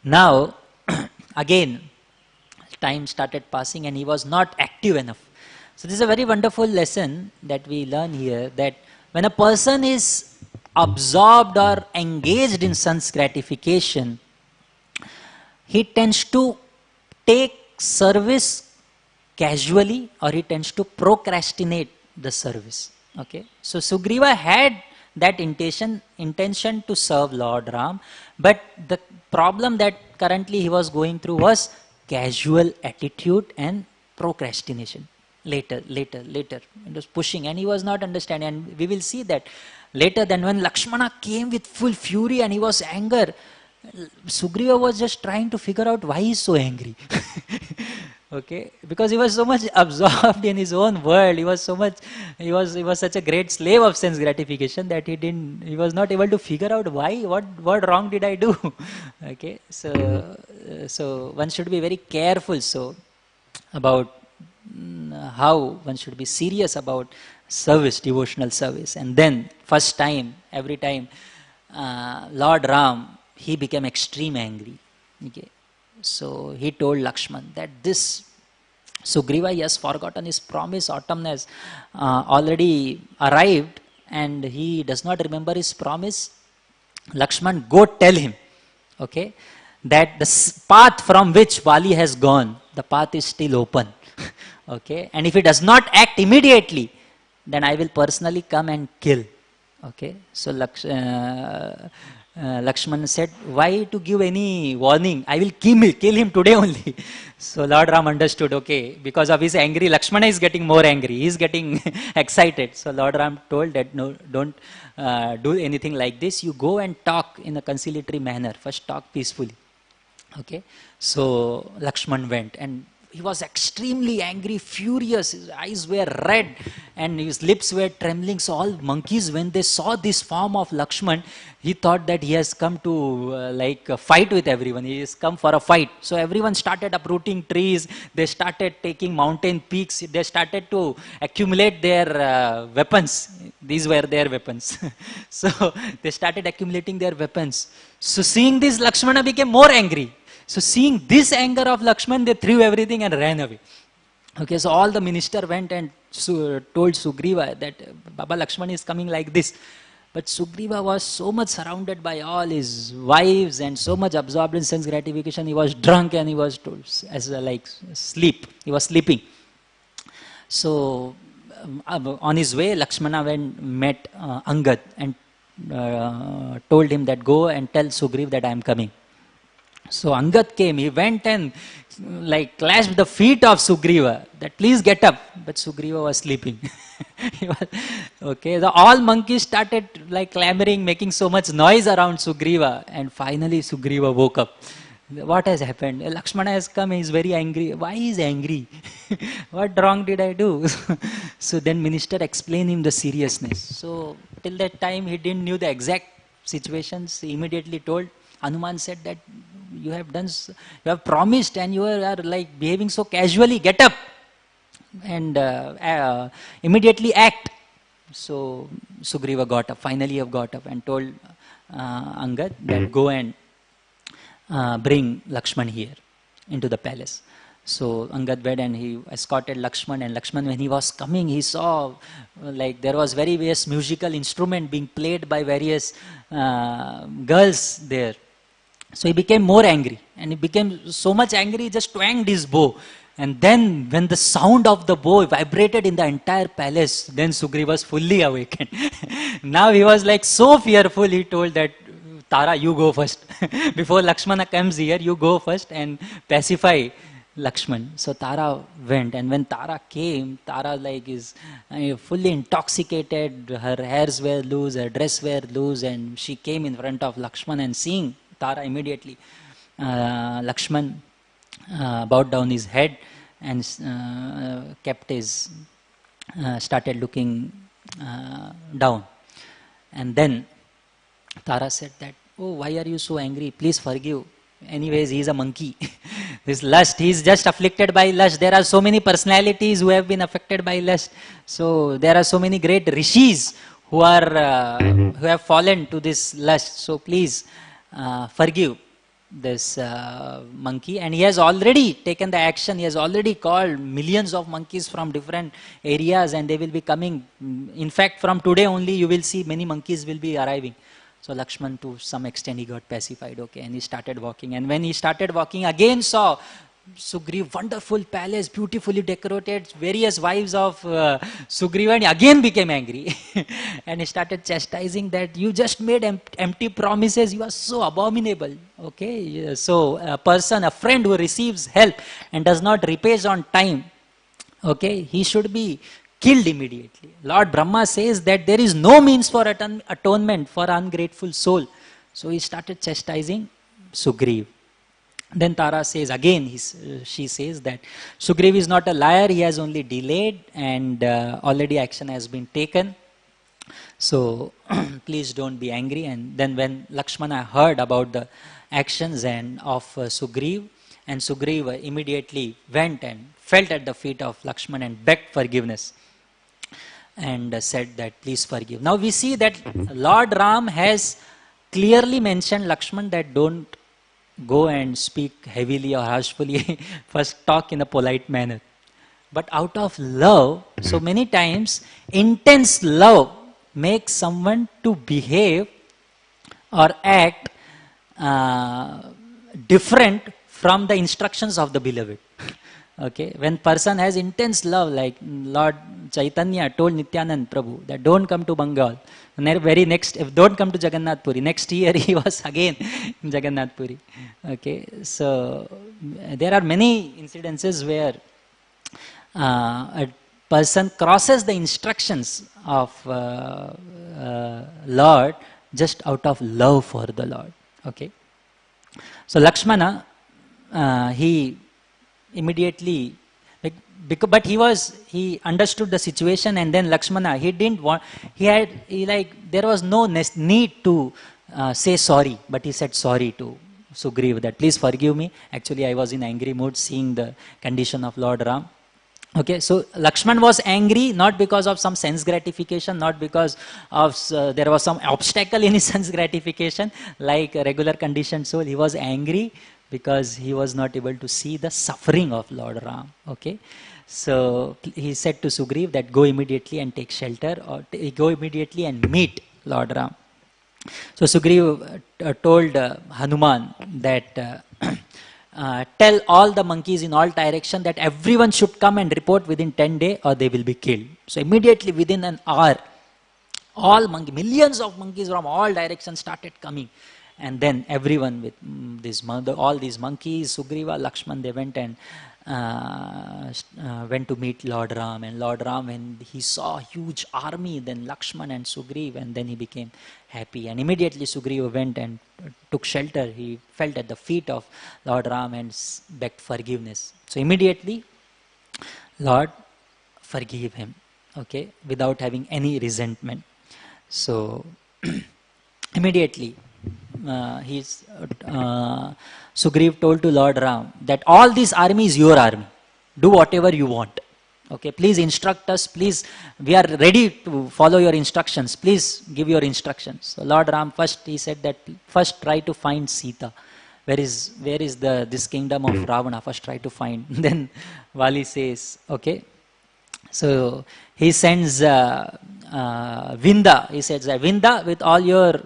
Now, again, time started passing and he was not active enough. So this is a very wonderful lesson that we learn here, that when a person is absorbed or engaged in sense gratification, he tends to take service casually, or he tends to procrastinate the service. Okay, so Sugriva had that intention to serve Lord Ram, but the problem that currently he was going through was casual attitude and procrastination. Later. It was pushing, and he was not understanding. And we will see that later. Then when Lakshmana came with full fury and he was anger, Sugriva was just trying to figure out why he is so angry. Okay, because he was so much absorbed in his own world. He was such a great slave of sense gratification that he was not able to figure out why, what wrong did I do. Okay, so one should be very careful about how one should be serious about service, devotional service. And then every time Lord Ram, he became extreme angry. Okay, so he told Lakshman that this Sugriva, he has forgotten his promise. Autumn has already arrived and he does not remember his promise. Lakshman, go tell him, okay, that the path from which Vali has gone, the path is still open. Okay, and if he does not act immediately, then I will personally come and kill. Okay, so Lakshman said, why to give any warning? I will kill him today only. So Lord Ram understood, okay, because of his angry, Lakshmana is getting more angry. He is getting excited. So Lord Ram told that, no, don't do anything like this. You go and talk in a conciliatory manner. First talk peacefully. Okay. So Lakshman went, and he was extremely angry, furious. His eyes were red and his lips were trembling. So all monkeys, when they saw this form of Lakshman, he thought that he has come to fight with everyone. He has come for a fight. So everyone started uprooting trees. They started taking mountain peaks. They started to accumulate their weapons. These were their weapons. So they started accumulating their weapons. So seeing this, Lakshmana became more angry. So seeing this anger of Lakshman, they threw everything and ran away. Okay, so all the minister went and told Sugriva that Baba Lakshman is coming like this. But Sugriva was so much surrounded by all his wives and so much absorbed in sense gratification, he was drunk and he was told sleep. He was sleeping. So on his way, Lakshmana met Angad and told him that go and tell Sugriva that I am coming. So Angad came, he went and clashed the feet of Sugriva that please get up. But Sugriva was sleeping. Okay, so all monkeys started clamoring, making so much noise around Sugriva, and finally Sugriva woke up. What has happened? Lakshmana has come, he is very angry. Why he is angry? What wrong did I do? So then minister explained him the seriousness. So till that time he didn't knew the exact situations. He immediately told, Hanuman said that you have promised and you are behaving so casually, get up and immediately act. So Sugriva got up, finally have got up and told Angad that go and bring Lakshman here into the palace. So Angad went and he escorted Lakshman, and Lakshman, when he was coming, he saw there was various musical instrument being played by various girls there. So he became more angry, and he became so much angry, he just twanged his bow. And then when the sound of the bow vibrated in the entire palace, then Sugriva was fully awakened. Now he was so fearful, he told that, Tara, you go first. Before Lakshmana comes here, you go first and pacify Lakshman. So Tara went, and when Tara came, Tara is fully intoxicated, her hairs were loose, her dress were loose, and she came in front of Lakshman, and seeing Tara immediately, Lakshman bowed down his head and started looking down. And then Tara said that, oh, why are you so angry? Please forgive. Anyways, he is a monkey. This lust, he is just afflicted by lust. There are so many personalities who have been affected by lust. So there are so many great rishis who have fallen to this lust. So please forgive this monkey. And he has already taken the action. He has already called millions of monkeys from different areas, and they will be coming. In fact, from today only you will see many monkeys will be arriving. So Lakshman, to some extent, he got pacified, okay, and he started walking. And when he started walking, again saw Sugriva, wonderful palace, beautifully decorated, various wives of Sugriva, and he again became angry. And he started chastising that, you just made empty promises, you are so abominable, okay. So a person, a friend who receives help and does not repay on time, okay, he should be killed immediately. Lord Brahma says that there is no means for atonement for ungrateful soul. So he started chastising Sugriva. Then Tara says again, she says that Sugriva is not a liar, he has only delayed, and already action has been taken. So please don't be angry. And then when Lakshmana heard about the actions of Sugriva, and Sugriva immediately went and fell at the feet of Lakshmana and begged forgiveness. And said that please forgive. Now we see that Lord Ram has clearly mentioned Lakshman that don't go and speak heavily or harshfully. First talk in a polite manner. But out of love, so many times intense love makes someone to behave or act different from the instructions of the beloved. Okay, when person has intense love, like Lord Chaitanya told Nityanand Prabhu that don't come to Bengal. Very next, if don't come to Jagannath Puri. Next year he was again in Jagannath Puri. Okay, so there are many incidences where a person crosses the instructions of Lord just out of love for the Lord. Okay, so Lakshmana, he immediately, like, but he understood the situation, and then Lakshmana, he didn't want, there was no need to say sorry, but he said sorry to Sugriva that please forgive me. Actually, I was in angry mood seeing the condition of Lord Ram. Okay, so Lakshman was angry not because of some sense gratification, not because of there was some obstacle in his sense gratification like a regular conditioned soul. He was angry because he was not able to see the suffering of Lord Ram. Okay, so he said to Sugriv that go immediately and take shelter, or go immediately and meet Lord Ram. So Sugriv told Hanuman that tell all the monkeys in all directions that everyone should come and report within 10 days or they will be killed. So immediately within an hour, all millions of monkeys from all directions started coming. And then everyone with all these monkeys, Sugriva, Lakshman, they went and went to meet Lord Ram. And Lord Ram, when he saw a huge army, then Lakshman and Sugriva, and then he became happy. And immediately Sugriva went and took shelter. He fell at the feet of Lord Ram and begged forgiveness. So immediately, Lord forgave him, okay, without having any resentment. So immediately, Sugriv told to Lord Ram that all this army is your army. Do whatever you want. Okay, please instruct us. Please, we are ready to follow your instructions. Please give your instructions. So Lord Ram he said that first try to find Sita. Where is this kingdom of Ravana? First try to find. Then Vali says, okay. So he sends Vinda. He says, Vinda, with all your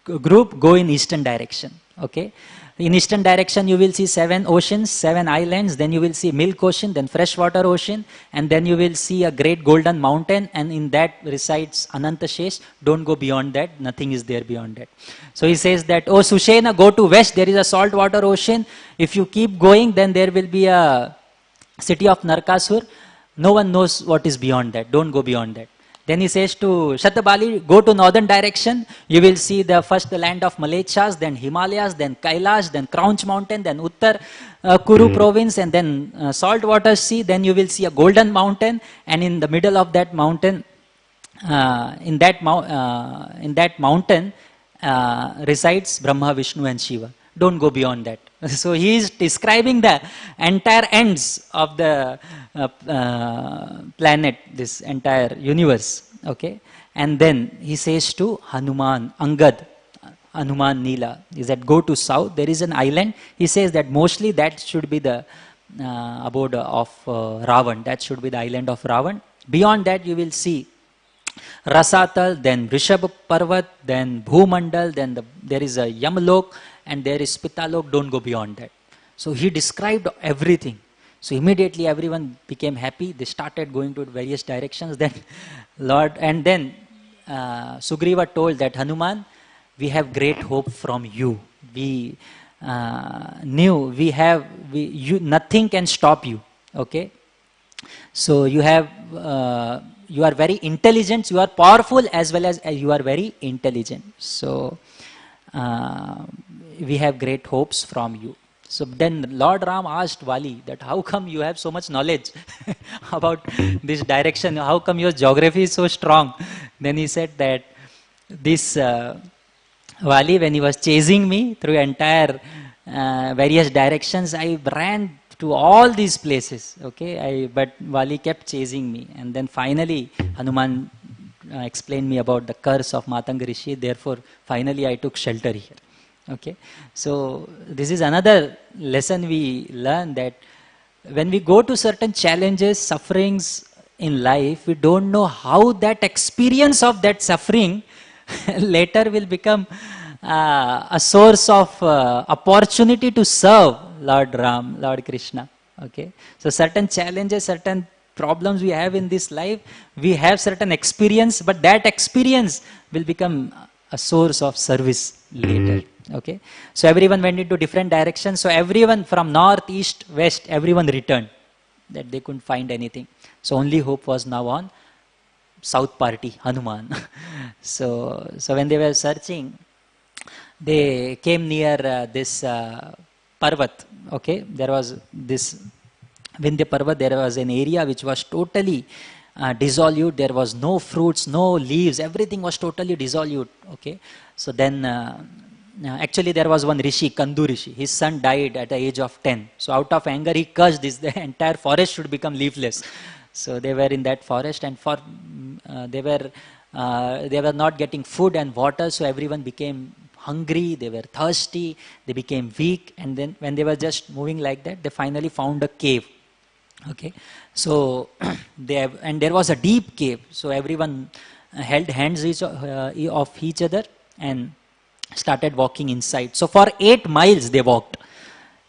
group, go in eastern direction. Okay. In eastern direction, you will see 7 oceans, 7 islands. Then you will see Milk Ocean, then Freshwater Ocean, and then you will see a great golden mountain, and in that resides Anantashesh. Don't go beyond that. Nothing is there beyond that. So he says that, oh Sushena, go to west. There is a saltwater ocean. If you keep going, then there will be a city of Narkasur. No one knows what is beyond that. Don't go beyond that. Then he says to Shatabali, go to northern direction. You will see the land of Malechas, then Himalayas, then Kailash, then Crouch Mountain, then Uttar Kuru province, and then saltwater sea. Then you will see a golden mountain, and in the middle of that mountain, in that mountain resides Brahma, Vishnu, and Shiva. Don't go beyond that. So he is describing the entire ends of the planet, this entire universe. Okay, and then he says to Hanuman, Angad, Hanuman Nila, is that go to south. There is an island. He says that mostly that should be the abode of Ravan. That should be the island of Ravan. Beyond that, you will see Rasatal, then Rishabh Parvat, then Bhumandal, then there is a Yamlok, and there is Pitalok. Don't go beyond that. So he described everything. So immediately everyone became happy. They started going to various directions. Then Sugriva told that Hanuman, we have great hope from you. We nothing can stop you. Okay. So you are very intelligent. You are powerful as well as you are very intelligent. So we have great hopes from you. So then Lord Ram asked Vali that how come you have so much knowledge about this direction? How come your geography is so strong? Then he said that this Vali, when he was chasing me through entire various directions, I ran to all these places. Okay, but Vali kept chasing me, and then finally Hanuman explained me about the curse of Matanga Rishi. Therefore, finally I took shelter here. Okay, so this is another lesson we learn, that when we go to certain challenges, sufferings in life, we don't know how that experience of that suffering later will become a source of opportunity to serve Lord Ram, Lord Krishna. Okay, so certain challenges, certain problems we have in this life, we have certain experience, but that experience will become a source of service later. Okay, so everyone went into different directions. So everyone from north, east, west, everyone returned. That they couldn't find anything. So only hope was now on South Party, Hanuman. So when they were searching, they came near this Parvat. Okay, there was this Vindhya Parvat. There was an area which was totally dissolute. There was no fruits, no leaves. Everything was totally dissolute. Okay, so then actually there was one Rishi, Kandu Rishi. His son died at the age of 10. So out of anger, he cursed this. The entire forest should become leafless. So they were in that forest, and for they were not getting food and water. So everyone became hungry, they were thirsty, they became weak, and then when they were just moving like that, they finally found a cave. Okay, so and there was a deep cave. So everyone held hands of each other and started walking inside. So for 8 miles they walked,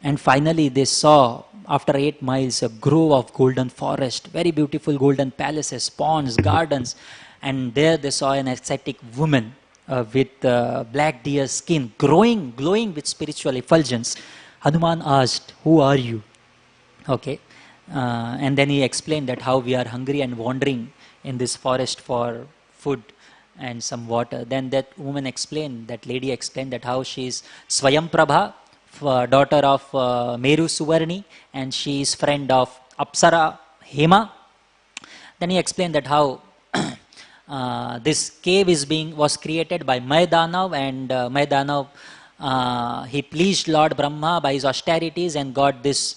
and finally they saw, after 8 miles, a grove of golden forest, very beautiful golden palaces, ponds, gardens, and there they saw an ascetic woman with black deer skin, glowing with spiritual effulgence. Hanuman asked, "Who are you?" Okay, and then he explained that how we are hungry and wandering in this forest for food and some water. Then that woman explained, that lady explained that how she is Swayam Prabha, daughter of Meru Suvarni, and she is friend of Apsara Hema. Then he explained that how this cave was created by Maydanav, and Maydanav he pleased Lord Brahma by his austerities and got this,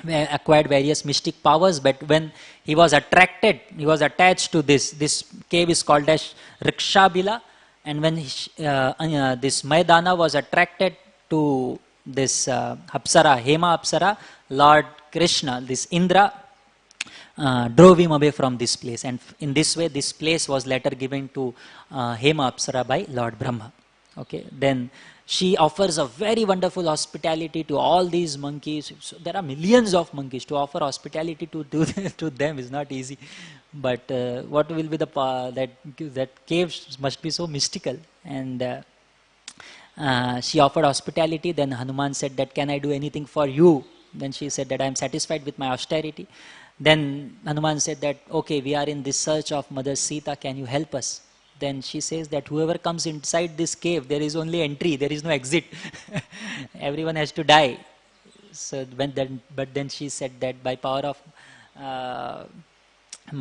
acquired various mystic powers. But when he was attached to this cave is called as Rikshabila, and when this Maydana was attracted to this Apsara, Hema Apsara, Lord Krishna, this Indra, drove him away from this place, and in this way this place was later given to Hema Apsara by Lord Brahma. Okay, then she offers a very wonderful hospitality to all these monkeys. So there are millions of monkeys. To offer hospitality to them is not easy, but what will be that cave must be so mystical. And she offered hospitality. Then Hanuman said that, "Can I do anything for you?" Then she said that, "I am satisfied with my austerity." Then Hanuman said that, "Okay, we are in this search of Mother Sita, can you help us?" Then she says that whoever comes inside this cave, there is only entry, there is no exit. Everyone has to die. So but then she said that by power of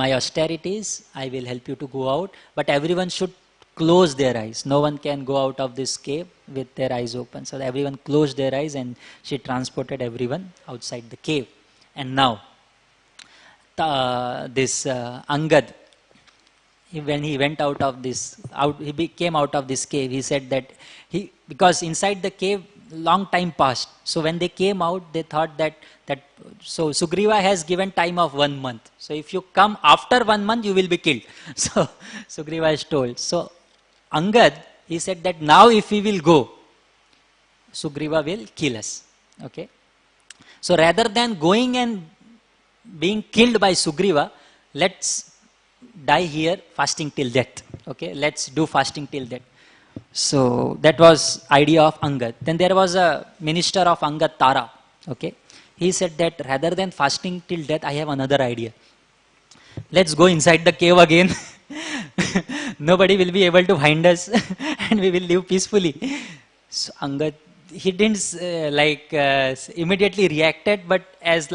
my austerities, I will help you to go out, but everyone should close their eyes. No one can go out of this cave with their eyes open. So everyone closed their eyes, and she transported everyone outside the cave. And now, this Angad, when he went he came out of this cave, he said that because inside the cave long time passed. So when they came out, they thought that so Sugriva has given time of 1 month. So if you come after 1 month, you will be killed. So Sugriva is told. So Angad, he said that now if we will go, Sugriva will kill us. Okay. So rather than going and being killed by Sugriva, let's die here fasting till death. Okay, let's do fasting till death. So that was idea of Angad. Then there was a minister of Angad, Tara. Okay, he said that rather than fasting till death, I have another idea. Let's go inside the cave again. Nobody will be able to find us, and we will live peacefully. So Angad, he didn't immediately reacted, but as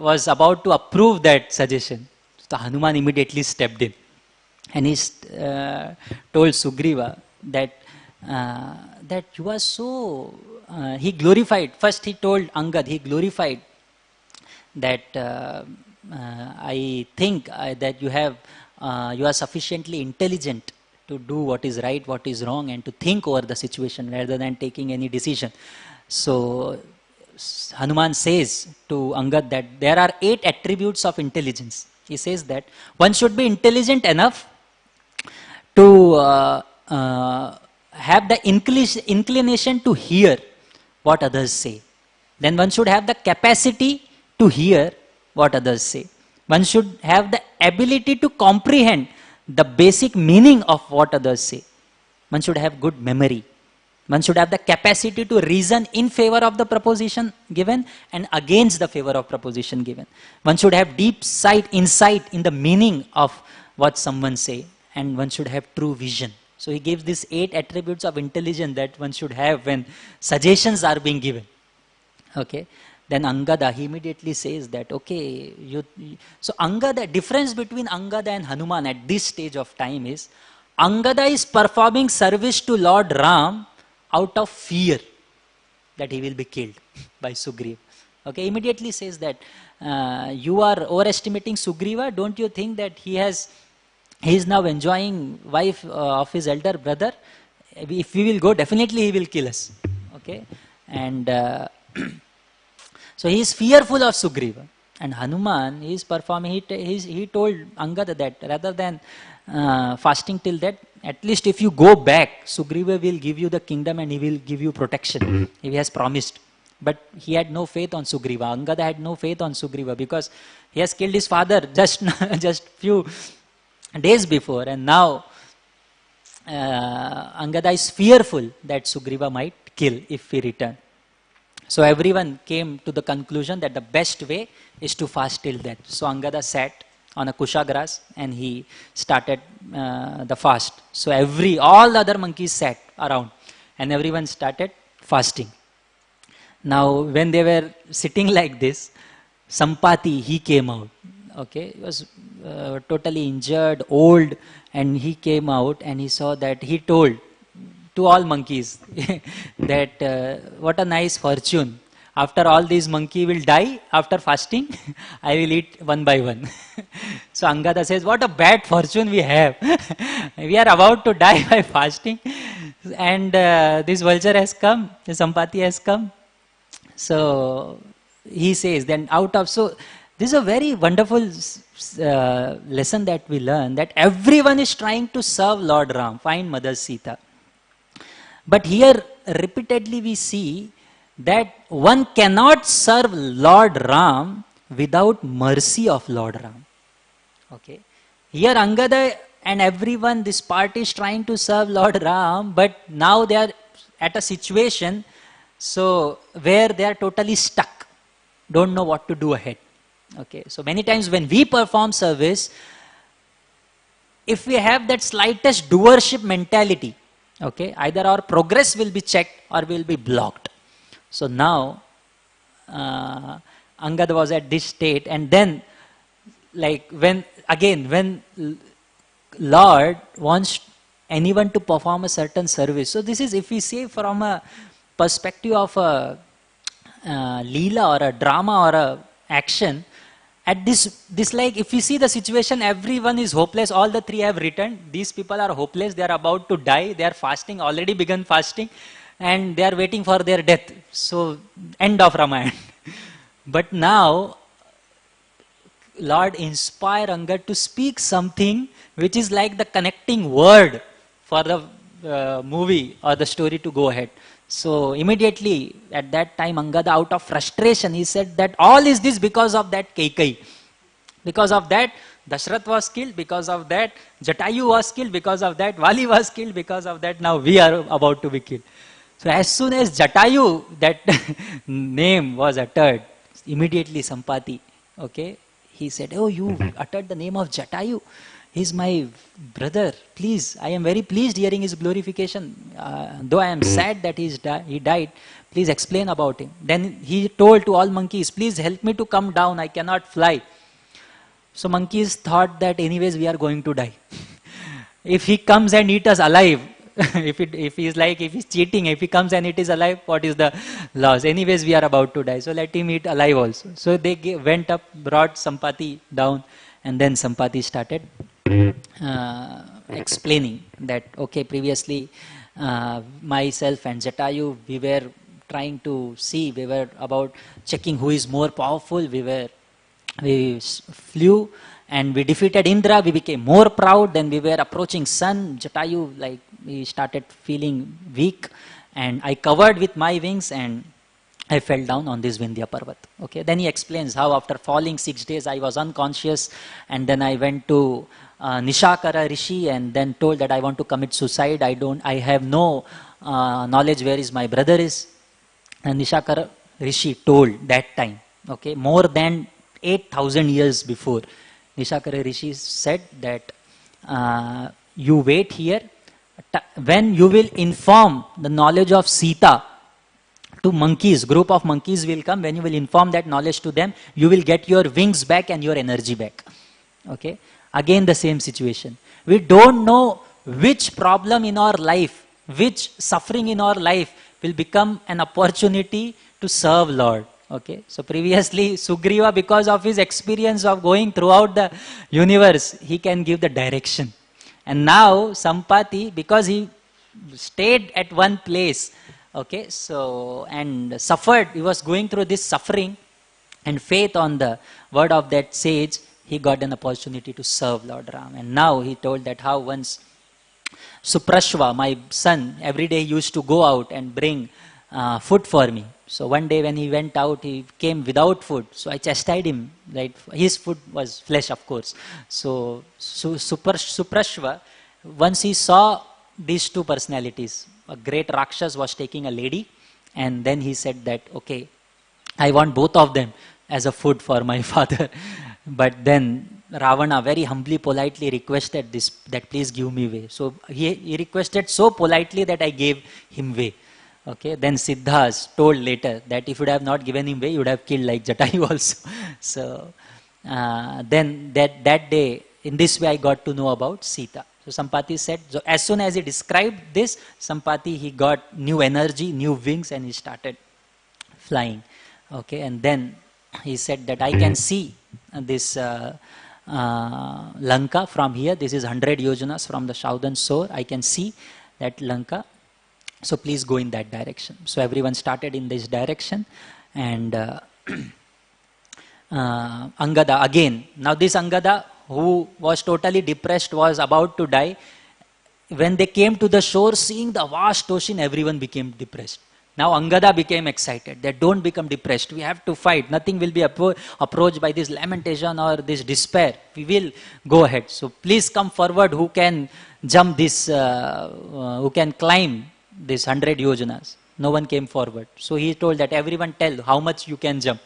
was about to approve that suggestion. So Hanuman immediately stepped in, and he told Sugriva that you are so. He glorified. First, he told Angad. He glorified that I think that you are sufficiently intelligent to do what is right, what is wrong, and to think over the situation rather than taking any decision. So Hanuman says to Angad that there are 8 attributes of intelligence. He says that one should be intelligent enough to have the inclination to hear what others say. then one should have the capacity to hear what others say. One should have the ability to comprehend the basic meaning of what others say. One should have good memory. One should have the capacity to reason in favor of the proposition given and against the favor of proposition given. One should have deep insight in the meaning of what someone say, and one should have true vision. So he gives these 8 attributes of intelligence that one should have when suggestions are being given. Okay. Then Angada, he immediately says that, okay, so Angada, difference between Angada and Hanuman at this stage of time is, Angada is performing service to Lord Ram out of fear that he will be killed by Sugriva. Okay, immediately says that, you are overestimating Sugriva, don't you think that he is now enjoying wife of his elder brother? If we will go, definitely he will kill us. Okay, and so he is fearful of Sugriva. And Hanuman is performing, he told Angada that rather than fasting till that, at least if you go back, Sugriva will give you the kingdom and he will give you protection. He has promised. But he had no faith on Sugriva. Angada had no faith on Sugriva because he has killed his father just few days before, and now Angada is fearful that Sugriva might kill if he return. So everyone came to the conclusion that the best way is to fast till death. So Angada sat on a kusha grass and he started the fast. So all the other monkeys sat around and everyone started fasting. Now when they were sitting like this, Sampati, he came out. Okay, he was totally injured, old, and he came out and he saw that, he told to all monkeys that what a nice fortune. After all these monkeys will die after fasting, I will eat one by one. So Angada says, what a bad fortune we have. We are about to die by fasting and this vulture has come, the Sampati has come. So he says, then so this is a very wonderful lesson that we learn, that everyone is trying to serve Lord Ram, find Mother Sita. But here repeatedly we see that one cannot serve Lord Ram without mercy of Lord Ram. Okay. Here Angada and everyone, this party is trying to serve Lord Ram, but now they are at a situation where they are totally stuck, don't know what to do ahead. Okay. So many times when we perform service, if we have that slightest doership mentality, okay, either our progress will be checked or will be blocked. So now Angada was at this state, and then like when Lord wants anyone to perform a certain service. So this is, if we say from a perspective of a leela or a drama or a action, at this like, if we see the situation, everyone is hopeless, all the 3 have returned, these people are hopeless, they are about to die, they are fasting, already begun fasting, and they are waiting for their death. So end of Ramayana. But now Lord inspire Angad to speak something which is like the connecting word for the movie or the story to go ahead. So immediately at that time Angada, out of frustration, he said that all is this because of that Kaikai. Because of that Dashrath was killed, because of that Jatayu was killed, because of that Vali was killed, because of that now we are about to be killed. So as soon as Jatayu, that name was uttered, immediately Sampati, okay, he said, oh, you uttered the name of Jatayu. He's my brother. Please, I am very pleased hearing his glorification. Though I am sad that he died, please explain about him. Then he told to all monkeys, please help me to come down. I cannot fly. So monkeys thought that anyways we are going to die. If he comes and eats us alive, if he's cheating, if he comes and it is alive, what is the loss? Anyways we are about to die. So let him eat alive also. So they went up, brought Sampati down, and then Sampati started explaining that, okay, previously myself and Jatayu, we were trying to see, we were about checking who is more powerful. We flew and we defeated Indra. We became more proud. Then we were approaching sun. Jatayu, like, we started feeling weak, and I covered with my wings, and I fell down on this Vindhya Parvat. Okay, then he explains how after falling 6 days I was unconscious, and then I went to Nishakara Rishi and then told that I want to commit suicide. I have no knowledge where is my brother is. And Nishakara Rishi told that time, okay, more than 8,000 years before, Nishakara Rishi said that you wait here, when you will inform the knowledge of Sita to monkeys, group of monkeys will come, when you will inform that knowledge to them, you will get your wings back and your energy back. Okay, again the same situation. We don't know which problem in our life, which suffering in our life will become an opportunity to serve Lord. Okay, so previously Sugriva, because of his experience of going throughout the universe, he can give the direction. And now Sampati, because he stayed at one place, okay, so, and suffered, he was going through this suffering, and faith on the word of that sage, he got an opportunity to serve Lord Ram. And now he told that how once Suprashva, my son, every day used to go out and bring food for me. So one day when he went out, he came without food. So I chastised him. Right? His food was flesh, of course. So Suprashva, once he saw these two personalities, a great Rakshas was taking a lady, and then he said that, okay, I want both of them as a food for my father. But then Ravana very humbly, politely requested this, that please give me way. So he requested so politely that I gave him way. Okay, then Siddhas told later that if you would have not given him way, you would have killed like Jatayu also. So then that day, in this way I got to know about Sita. So Sampati said, so as soon as he described this, Sampati, he got new energy, new wings, and he started flying. Okay, and then he said that I can see this Lanka from here. This is 100 yojanas from the southern shore. I can see that Lanka. So please go in that direction. So everyone started in this direction, and Angada again. Now this Angada, who was totally depressed, was about to die. When they came to the shore, seeing the vast ocean, everyone became depressed. Now Angada became excited that don't become depressed. We have to fight. Nothing will be approached by this lamentation or this despair. We will go ahead. So please come forward who can jump this, who can climb this 100 yojanas. No one came forward. So he told that everyone tell how much you can jump.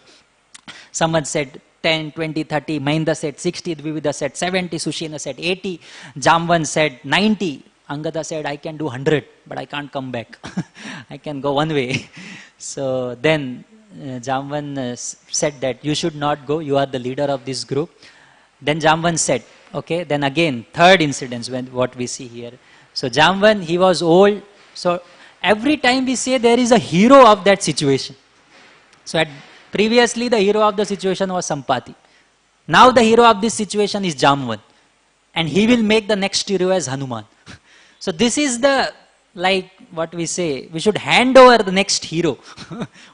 Someone said 10, 20, 30. Mahinda said 60. Dvivida said 70. Sushena said 80. Jamvan said 90. Angada said, I can do 100, but I can't come back. I can go one way. So then Jamvan said that you should not go. You are the leader of this group. Then Jamvan said, okay, then again, third incident, when what we see here. So Jamvan, he was old. So every time we say there is a hero of that situation. So previously the hero of the situation was Sampati. Now the hero of this situation is Jamvan. And he will make the next hero as Hanuman. So this is the, like what we say, we should hand over the next hero.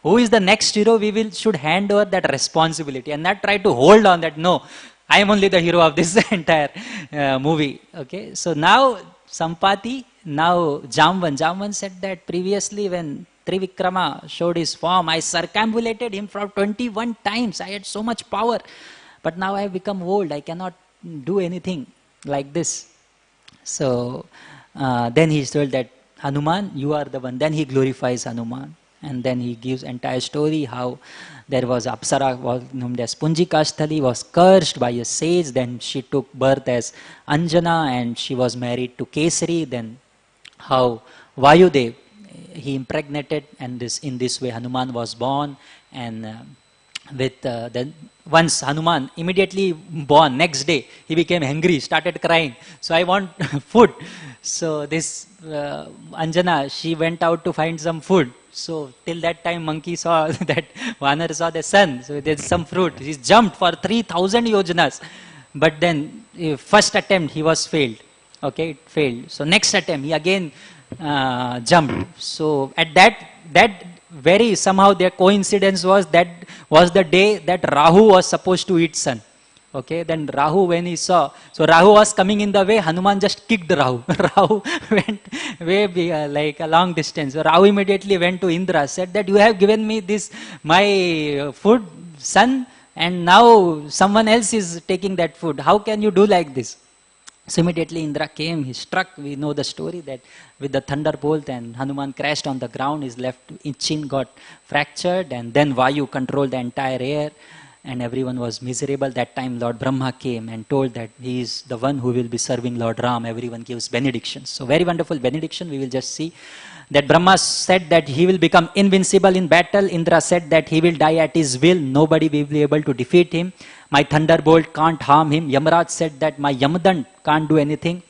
Who is the next hero? Should hand over that responsibility and not try to hold on that, no, I am only the hero of this entire movie. Okay, so now Sampati, now Jamvan said that previously when Trivikrama showed his form, I circumambulated him for 21 times. I had so much power. But now I have become old. I cannot do anything like this. So then he told that Hanuman, you are the one. Then he glorifies Hanuman. And then he gives entire story how there was Apsara named as Punjikasthali, was cursed by a sage. Then she took birth as Anjana and she was married to Kesari. Then how Vayudev, he impregnated, and in this way Hanuman was born. And then once Hanuman immediately born, next day he became angry, started crying. So I want food. So this Anjana, she went out to find some food. So till that time monkey saw that Vanar saw the sun. So there's some fruit. He jumped for 3,000 yojanas. But then first attempt he was failed. Okay, it failed. So next attempt he again jumped. So at that very somehow their coincidence was that was the day that Rahu was supposed to eat sun. Okay, then Rahu, when he saw, so Rahu was coming in the way, Hanuman just kicked Rahu. Rahu went like a long distance. So Rahu immediately went to Indra, said that you have given me this, my food, son, and now someone else is taking that food. How can you do like this? So immediately Indra came, he struck, we know the story that with the thunderbolt, and Hanuman crashed on the ground, his left chin got fractured, and then Vayu controlled the entire air, and everyone was miserable. That time Lord Brahma came and told that he is the one who will be serving Lord Ram. Everyone gives benedictions. So very wonderful benediction, we will just see. That Brahma said that he will become invincible in battle. Indra said that he will die at his will. Nobody will be able to defeat him. My thunderbolt can't harm him. Yamaraj said that my Yamadand can't do anything.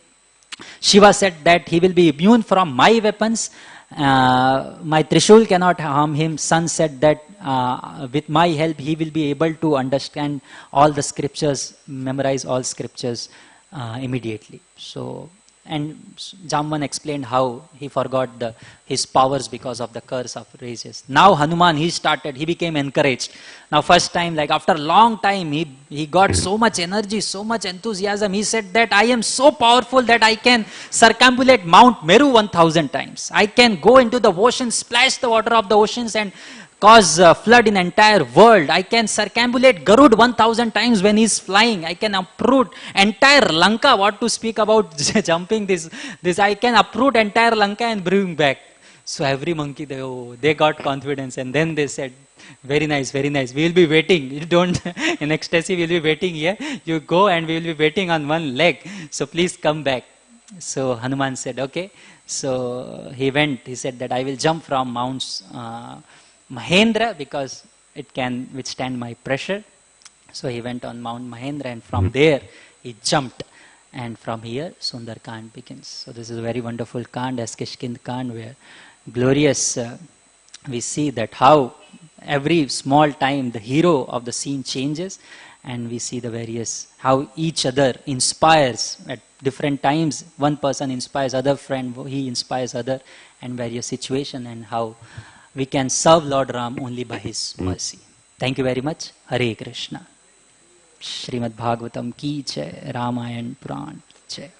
Shiva said that he will be immune from my weapons. My Trishul cannot harm him. Sun said that with my help he will be able to understand all the scriptures, memorize all scriptures immediately. So, and Jamban explained how he forgot his powers because of the curse of rages. Now Hanuman, he became encouraged. Now first time, like after a long time, he got so much energy, so much enthusiasm. He said that I am so powerful that I can circumambulate Mount Meru 1000 times. I can go into the ocean, splash the water of the oceans and cause flood in entire world. I can circumambulate Garud 1000 times when he's flying. I can uproot entire Lanka. What to speak about jumping this. I can uproot entire Lanka and bring back. So every monkey, they got confidence, and then they said, very nice, very nice. We will be waiting. You don't, in ecstasy, we will be waiting here. You go and we will be waiting on one leg. So please come back. So Hanuman said, okay. So he went. He said that I will jump from Mounts Mahendra because it can withstand my pressure. So he went on Mount Mahendra, and from there he jumped, and from here Sundar Kand begins. So this is a very wonderful Kand, as Kishkind Kand, where glorious we see that how every small time the hero of the scene changes, and we see the various, how each other inspires at different times. One person inspires other friend, he inspires other, and various situation, and how we can serve Lord Ram only by his mercy. Thank you very much. Hare Krishna. Srimad Bhagavatam ki jai, Ramayan Puran ki jai.